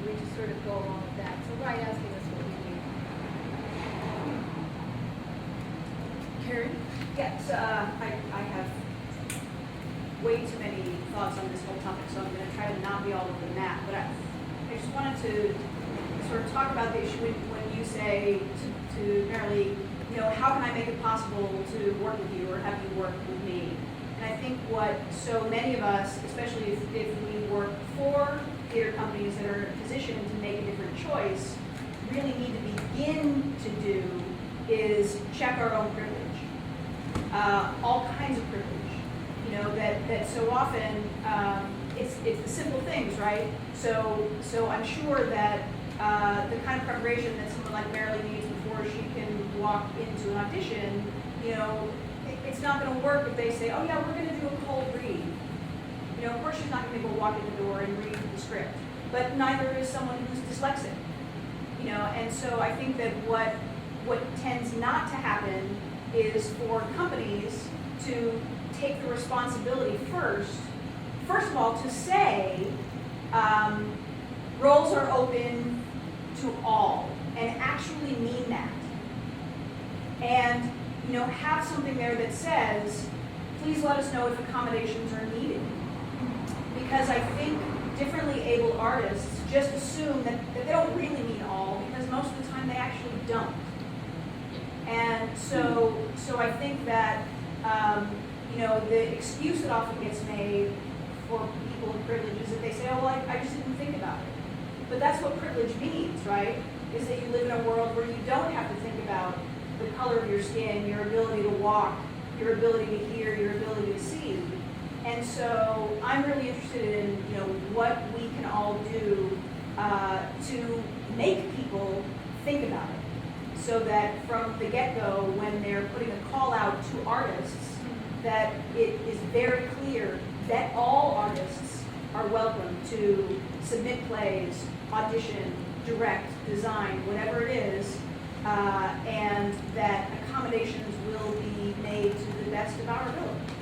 we just sort of go along with that. So by asking us what we need. Karen? Yes, I have way too many thoughts on this whole topic, so I'm going to try to not be all over the map. But I just wanted to sort of talk about the issue when you say to Marilee, you know, how can I make it possible to work with you or have you work with me? And I think what so many of us, especially if we work for theater companies that are in a position to make a different choice, really need to begin to do is check our own privilege. All kinds of privilege. You know, that so often it's the simple things, right? So I'm sure that the kind of preparation that someone like Marilee needs before she can walk into an audition, you know, it's not going to work if they say, oh yeah, we're going to do a cold read. You of course she's not going to go walk in the door and read the script, but neither is someone who's dyslexic. And so I think that what tends not to happen is for companies to take the responsibility first of all, to say roles are open to all, and actually mean that. And have something there that says, please let us know if accommodations are needed. Because I think differently abled artists just assume that they don't really mean all, because most of the time they actually don't. And so I think that the excuse that often gets made for people in privilege is that they say, oh, well, I just didn't think about it. But that's what privilege means, right? Is that you live in a world where you don't have to think about the color of your skin, your ability to walk, your ability to hear, your ability to see. And so I'm really interested in what we can all do to make people think about it, so that from the get-go, when they're putting a call out to artists, that it is very clear that all artists are welcome to submit plays, audition, direct, design, whatever it is, and that accommodations will be made to the best of our ability.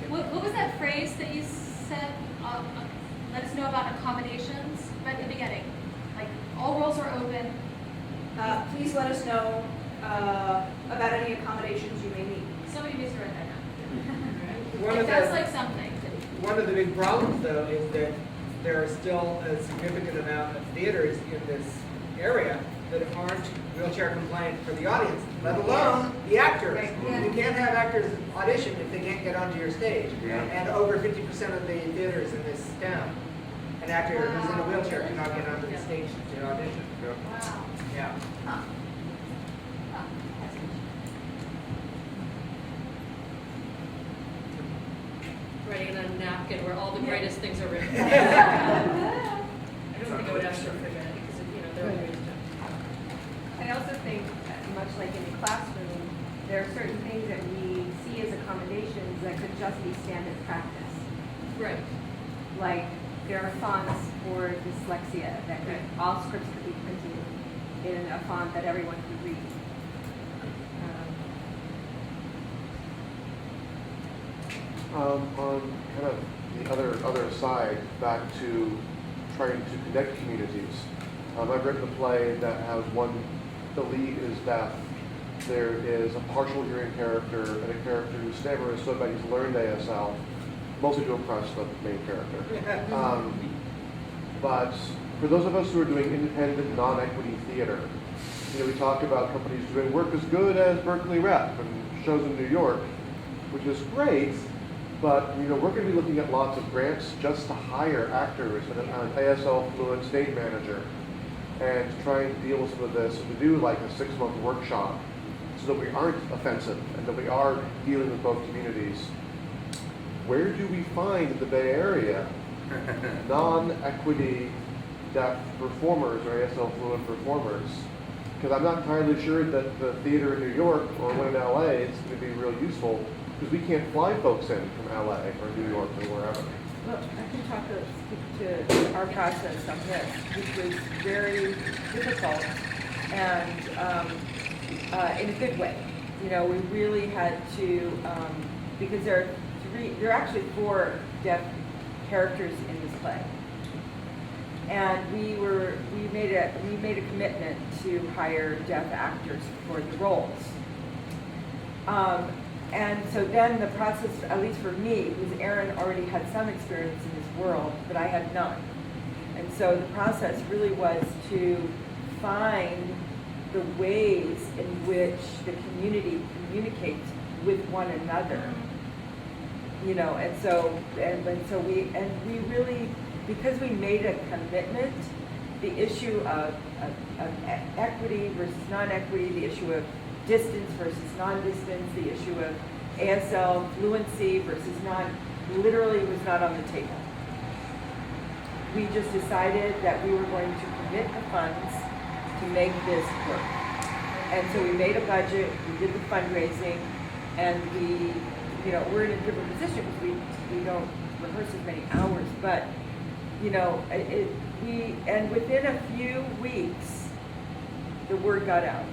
What was that phrase that you said? Let us know about accommodations, right at the beginning. Like, all roles are open. Please let us know about any accommodations you may need. Somebody needs to write that down. One It of sounds the- like something. One of the big problems, though, is that there are still a significant amount of theaters in this area that aren't wheelchair compliant for the audience, let alone the actors. Yeah. You can't have actors audition if they can't get onto your stage. Yeah. And over 50% of the theaters in this town, an actor who's in a wheelchair cannot get onto the stage to audition. Wow. Yeah. Huh. Huh. That's Writing on a napkin where all the greatest things are written. I don't think I would ask for a minute because they're always I also think, much like in the classroom, there are certain things that we see as accommodations that could just be standard practice. right. Like, there are fonts for dyslexia that could, all scripts could be printed in a font that everyone could read. On kind of the other side, back to trying to connect communities. I've written a play that has the lead is deaf. There is a partial hearing character and a character whose stammers so that he's learned ASL, mostly to impress the main character. But for those of us who are doing independent, non-equity theater, we talk about companies doing work as good as Berkeley Rep and shows in New York, which is great. But we're going to be looking at lots of grants just to hire actors and an ASL fluent stage manager, and to try and deal with some of this, and to do like a 6-month workshop, so that we aren't offensive and that we are dealing with both communities. Where do we find in the Bay Area non-equity deaf performers or ASL fluent performers? Because I'm not entirely sure that the theater in New York or one in LA is going to be real useful, because we can't fly folks in from LA or New York or wherever. Well, I can speak to our process on this, which was very difficult and in a good way. We really had to, because there are actually 4 deaf characters in this play. And we made a commitment to hire deaf actors for the roles. And so then the process, at least for me, was Aaron already had some experience in this world, but I had none. And so the process really was to find the ways in which the community communicates with one another. And so we really, because we made a commitment, the issue of equity versus non-equity, the issue of distance versus non-distance, the issue of ASL fluency versus literally was not on the table. We just decided that we were going to commit the funds to make this work. And so we made a budget, we did the fundraising, and we you know, we're in a different position because we don't rehearse as many hours, but, you know, and within a few weeks, the word got out.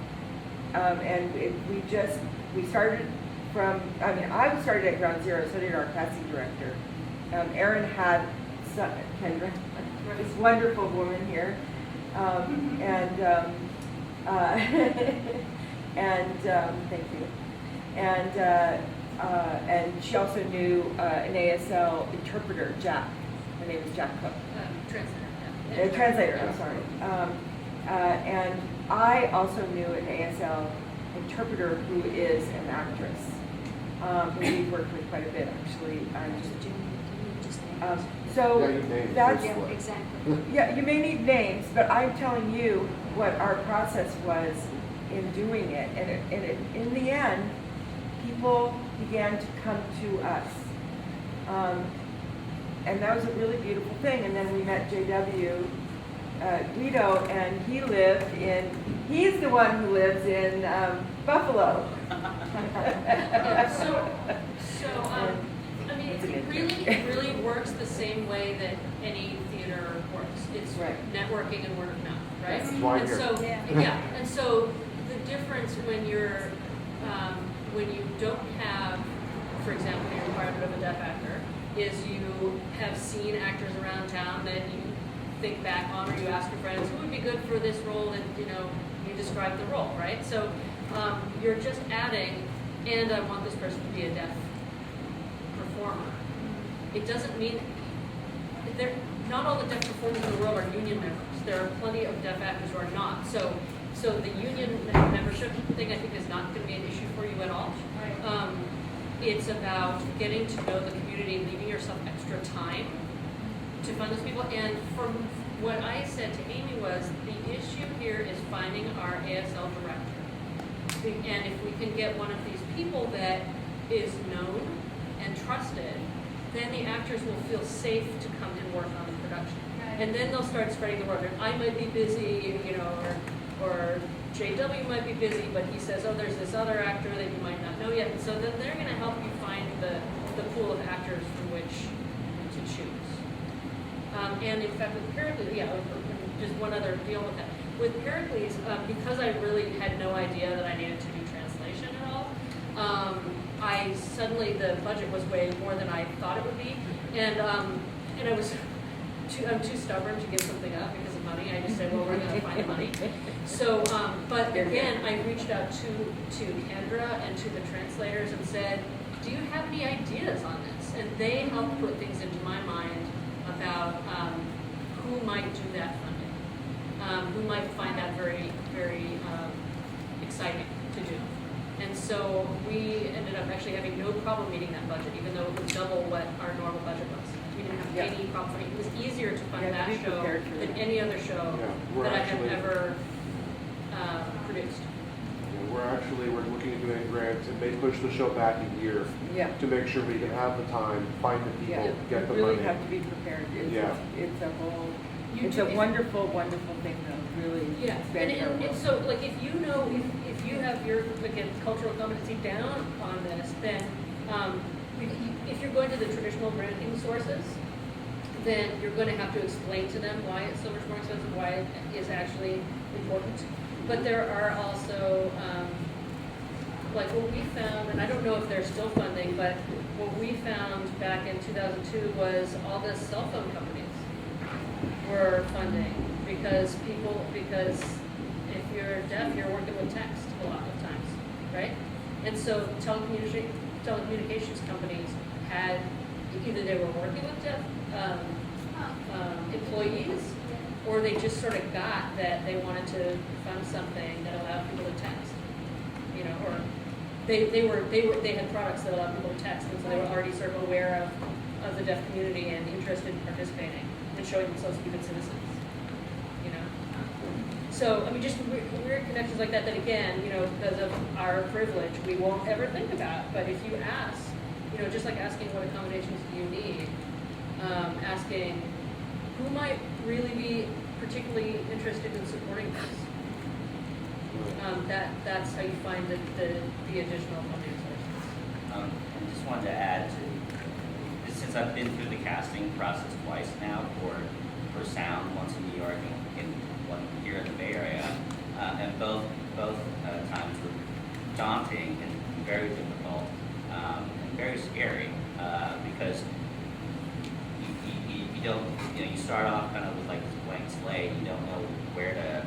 And we started from, I mean, I started at ground zero, so did our casting director. Aaron had Kendra, this wonderful woman here, and thank you. And she also knew an ASL interpreter, Jack. Her name is Jack Cook. Translator. Translator, I'm sorry. And I also knew an ASL interpreter who is an actress, who we've worked with quite a bit, actually. So Yeah, you named that's, this one. Exactly. yeah, you may need names, but I'm telling you what our process was in doing it. And in the end, people began to come to us. And that was a really beautiful thing. And then we met JW Guido, and he's the one who lives in Buffalo. I mean, it really works the same way that any theater works. It's Right. networking and word of mouth, right? That's why And you're- so, Yeah. and so the difference when when you don't have, for example, the requirement of a deaf actor, is you have seen actors around town that you think back on, or you ask your friends, who would be good for this role, and you describe the role, right? So you're just adding, and I want this person to be a deaf performer. It doesn't mean not all the deaf performers in the world are union members. There are plenty of deaf actors who are not. So the union membership thing, I think, is not going to be an issue for you at all. Right. It's about getting to know the community, leaving yourself extra time to find those people. And from what I said to Amy was, the issue here is finding our ASL director. And if we can get one of these people that is known and trusted, then the actors will feel safe to come and work on the production. Right. And then they'll start spreading the word. I might be busy, or JW might be busy, but he says, oh, there's this other actor that you might not know yet. And so then they're going to help you find the pool of actors from which to choose. And in fact, with Pericles, just one other deal with that. With Pericles, because I really had no idea that I needed to do translation at all, the budget was way more than I thought it would be, and I'm too stubborn to give something up because of money. I just said, well, we're going to find money. So, but again, I reached out to Kendra and to the translators and said, do you have any ideas on this? And they helped put things into my mind about who might do that funding, who might find that very, very exciting to do. And so we ended up actually having no problem meeting that budget, even though it was double what our normal budget was. We didn't have any problem. It was easier to fund that show than any other show that I have ever produced. We're looking at doing grants, and they push the show back a year to make sure we can have the time, find the people, get the You really money. have to be prepared. It's You a wonderful, wonderful thing, though, really. Yeah, and so, like, if you have your, again, cultural competency down on this, then if you're going to the traditional granting sources, then you're going to have to explain to them why it's so much more expensive, why it is actually important. But there are also, like what we found, and I don't know if they're still funding, but what we found back in 2002 was all the cell phone companies were funding because if you're deaf, you're working with text a lot of times, right? And so telecommunications companies had, either they were working with deaf employees, or they just sort of got that they wanted to fund something that allowed people to text, or they had products that allowed people to text, and so they were already sort of aware of the deaf community and interested in participating and showing themselves to be good citizens, So, I mean, just weird connections like that, again, because of our privilege, we won't ever think about. But if you ask, just like asking what accommodations do you need, asking who might really be particularly interested in supporting this, that's how you find the additional funding sources. And just wanted to add to, since I've been through the casting process twice now for sound, once in New York and one here in the Bay Area, and both times were daunting and very difficult and very scary because you don't, you start off kind of with like this blank slate. You don't know where to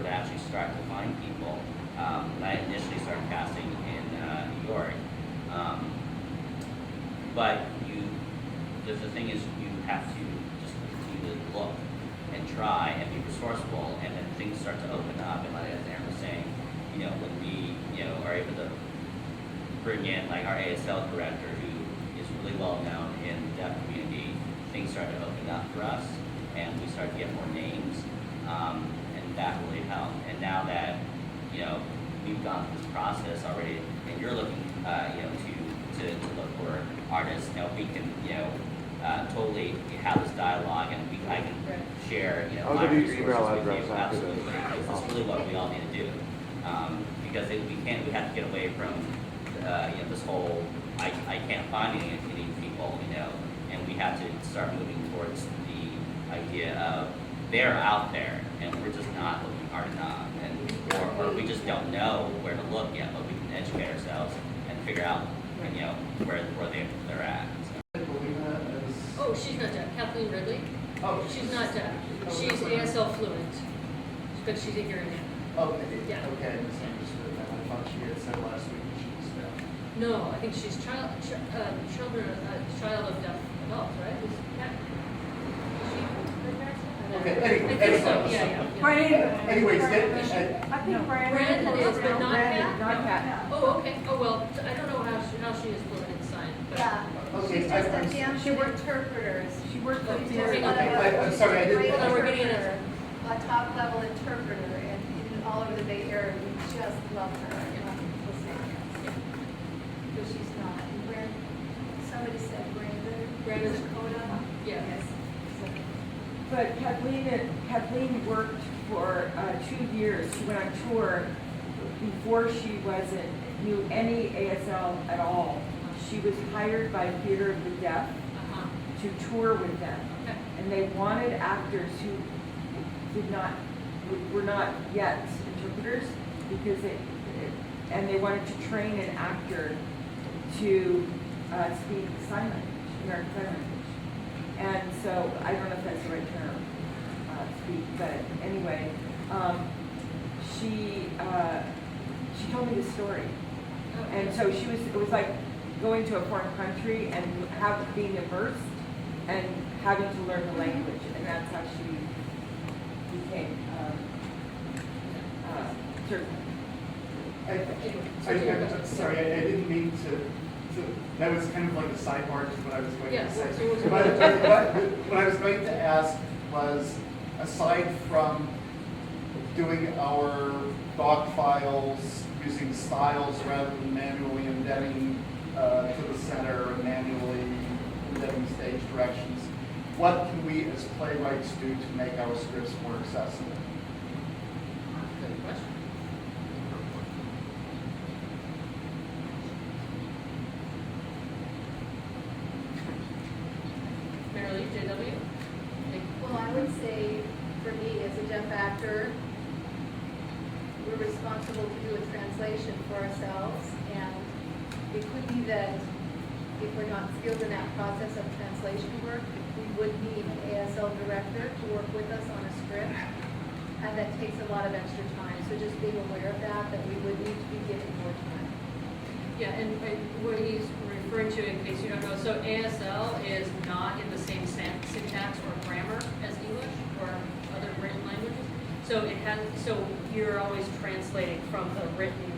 actually start to find people. And I initially started casting in New York, but the thing is, you have to just continue to look and try and be resourceful, and then things start to open up. And like as Aaron was saying, when we are able to bring in like our ASL director, who is really well known in the deaf community, things start to open up for us, and we start to get more names, and that really helped. And now that we've gone through this process already, and you're looking to look for artists, we can totally have this dialogue, and I can share I'll my give you resources email with address you. after Absolutely, this. it's really what we all need to do, because we have to get away from this whole I can't find any people, and we have to start moving towards the idea of they're out there and we're just not looking hard enough, or we just don't know where to look yet, but we can educate ourselves and figure out where they're at. So. Oh, she's not deaf. Kathleen Ridley? Oh, She's not deaf. She's ASL fluent, but she's a hearing aid. Okay, Yeah. okay, I misunderstood that. I thought she had said last week that she was deaf. No, I think she's child of deaf adults, right? Is she? Okay, anyway, I think so, anyway. yeah. Anyways, I think Brandon. Brandon is, but not Kat? Not Kat. Oh, okay. Oh, well, I don't know how she is fluent in sign, but. Yeah, Okay, she's just a damn good interpreters. She worked Oh, with hang on. I'm sorry, I didn't. Hold on, we're getting an answer. A top level interpreter and all over the Bay Area, we just love her. But she's not. And somebody said Brandon. Dakota. Yeah. Yes. But Kathleen worked for 2 years. She went on tour before she knew any ASL at all. She was hired by Theater of the Deaf to tour with them. Okay. And they wanted actors who were not yet interpreters, because they wanted to train an actor to speak sign language, American Sign Language. And so, I don't know if that's the right term, speak, but anyway, she told me the story. And so it was like going to a foreign country and being immersed and having to learn the language, and that's how she became certified. I'm sorry, I didn't mean to, that was kind of like a sidebar to what I was going Yeah, to say. so what's What I was going to ask was, aside from doing our doc files using styles rather than manually indebting to the center and manually indebting stage directions, what can we as playwrights do to make our scripts more accessible? Good question. Mary Lee, JW? Well, I would say, for me, as a deaf actor, we're responsible to do a translation for ourselves, and it could be that if we're not skilled in that process of translation work, we would need an ASL director to work with us on a script, and that takes a lot of extra time. So just being aware of that we would need to be given more time. Yeah, and what he's referring to, in case you don't know, so ASL is not in the same syntax or grammar as English or other written languages. So you're always translating from the written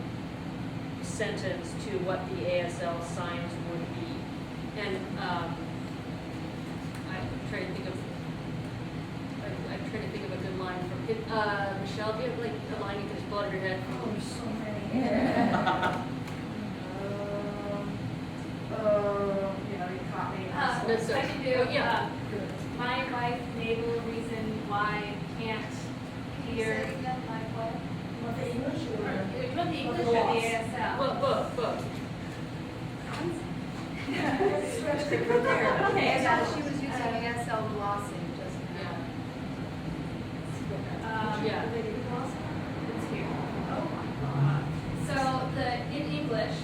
sentence to what the ASL signs would be. And I'm trying to think of a good line from it. Michelle, do you have like a line you can just pull out of your head? Oh, there's so many. You caught me. That's I can do, yeah. my life naval reason why I can't hear. Say again, like what? What the English or? Or- You want the English or the ASL? Both. stick right there. Okay, yeah, she was using ASL glossing just now. Yeah. It's here. So in English,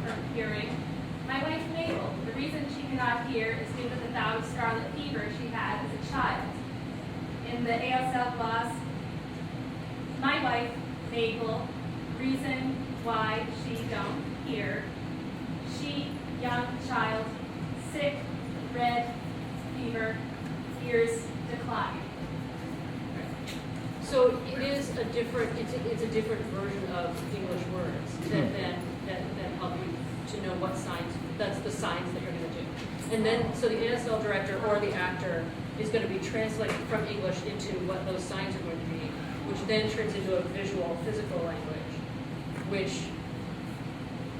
from hearing, my wife Mabel, the reason she cannot hear is due to the bout of scarlet fever she had as a child. In the ASL gloss, my wife Mabel, reason why she don't hear, she, young child, sick, red, fever, ears decline. So it is a different, it's a different version of English words that help you to know what signs, that's the signs that you're going to do. And then, so the ASL director or the actor is going to be translating from English into what those signs are going to be, which then turns into a visual, physical language, which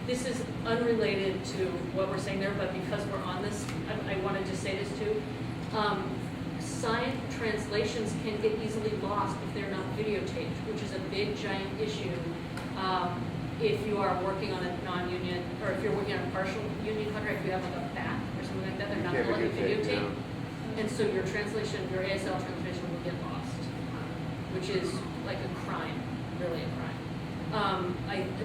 this is unrelated to what we're saying there, but because we're on this, I wanted to say this too. Sign translations can get easily lost if they're not videotaped, which is a big, giant issue. If you are working on a non-union, or if you're working on a partial union contract, if you have like a back or something like that, they're not going to let you videotape. And so your translation, your ASL translation will get lost, which is like a crime, really a crime.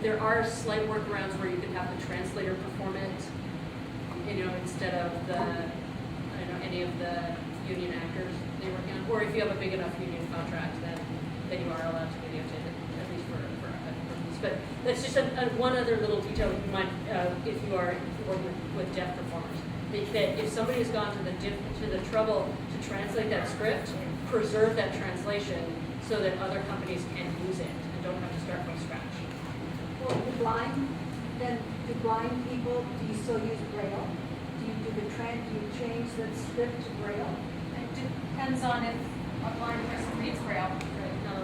There are slight workarounds where you could have the translator perform it, instead of any of the union actors they're working on. Or if you have a big enough union contract, then you are allowed to videotape it, at least for a purpose. But that's just one other little detail you might, if you are working with deaf performers. That if somebody has gone to the trouble to translate that script, preserve that translation so that other companies can use it and don't have to start from scratch. Well, do blind people, do you still use Braille? Do you change the script to Braille? It depends on if a blind person reads Braille.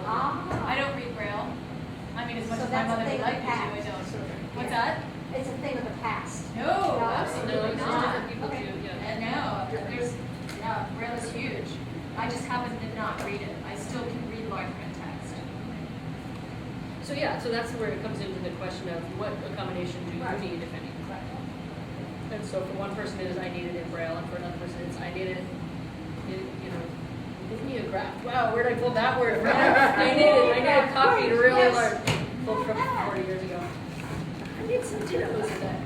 Ah. I don't read Braille. I mean, as much So as my that's a mother thing would of like the me to, I past. don't. What's that? It's a thing of the past. No, absolutely No, not. different people do, yeah. And no, Braille is huge. I just happen to not read it. I still can read large print text. So yeah, so that's where it comes into the question of what accommodation do you need, if any. And so for one person it is I need it in Braille, and for another person it's I need it, mimeograph. Wow, where did I pull that word from? I need it copied really large. Pulled from 40 years ago. I need some dittos in that.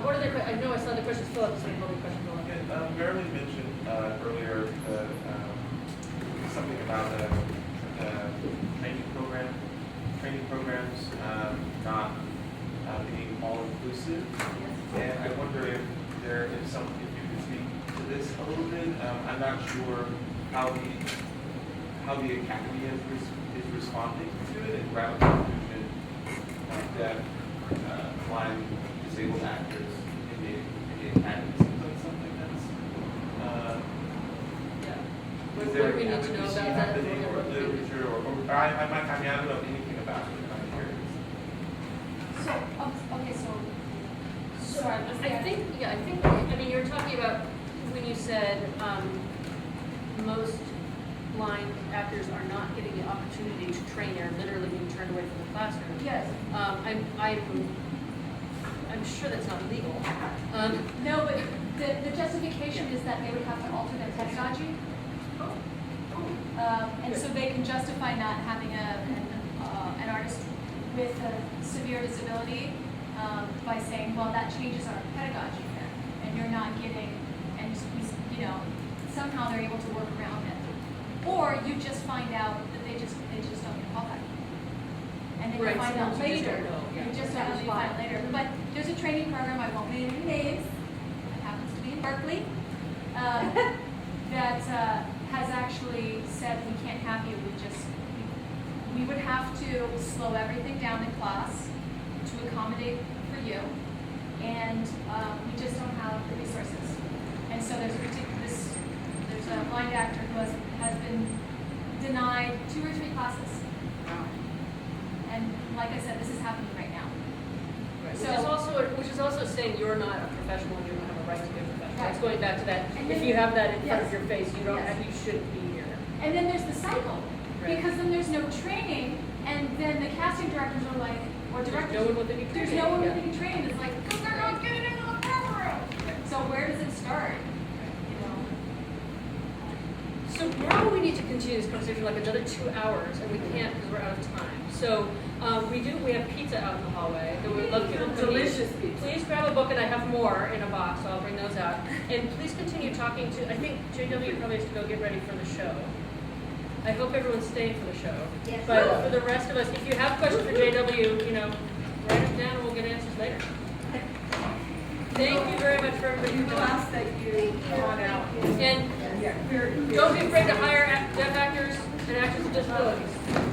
What are the questions? I know I saw the questions. Philip, something all the questions go on. Yeah, Marilyn mentioned earlier something about training programs not being all inclusive, and I wonder if you could speak to this a little bit. I'm not sure how the academy is responding to it and ground inclusion of deaf, blind, disabled actors in the academy. Seems like something that's What is do there we need to know advocacy about that? happening or literature or I don't know anything about it, and I'm curious. Sorry, was I there- think, you're talking about when you said most blind actors are not getting the opportunity to train, they're literally being turned away from the classroom. Yes. I'm sure that's not legal. No, but the justification is that they would have to alter their pedagogy. And so they can justify not having an artist with a severe disability by saying, well, that changes our pedagogy then, and you're not getting, and somehow they're able to work around it. Or you just find out that they just don't get qualified. And then you Right, find out sometimes you just later. don't know, yeah. You just don't know, you find out later. But there's a training program, I won't name any names, that happens to be in Berkeley, that has actually said we can't have you, we would have to slow everything down in class to accommodate for you, and we just don't have the resources. And so there's a blind actor who has been denied 2 or 3 classes. And like I said, this is happening right now. Which is also saying you're not a professional and you don't have a right to be a professional. Right. It's going back to that. And If then- you have that in front yes. of your face, you don't Yes. have, you shouldn't be here. And then there's the cycle, Right. because then there's no training, and then the casting directors are like, or directors, no one with any there's training, no one with yeah. any training. It's like, because they're not getting into the program. So where does it start? start, you know. So now we need to continue this conversation like another 2 hours, and we can't because we're out of time. So we have pizza out in the hallway that we'd love people to Delicious eat. pizza. Please grab a book, and I have more in a box, so I'll bring those out. And please continue talking to, I think JW probably has to go get ready for the show. I hope everyone's staying for the show. Yes. But for the rest of us, if you have questions for JW, you know, write them down and we'll get answers later. Thank you very much for everybody who Ask that you come on out. And Yeah. don't be afraid to hire deaf actors and actors with disabilities.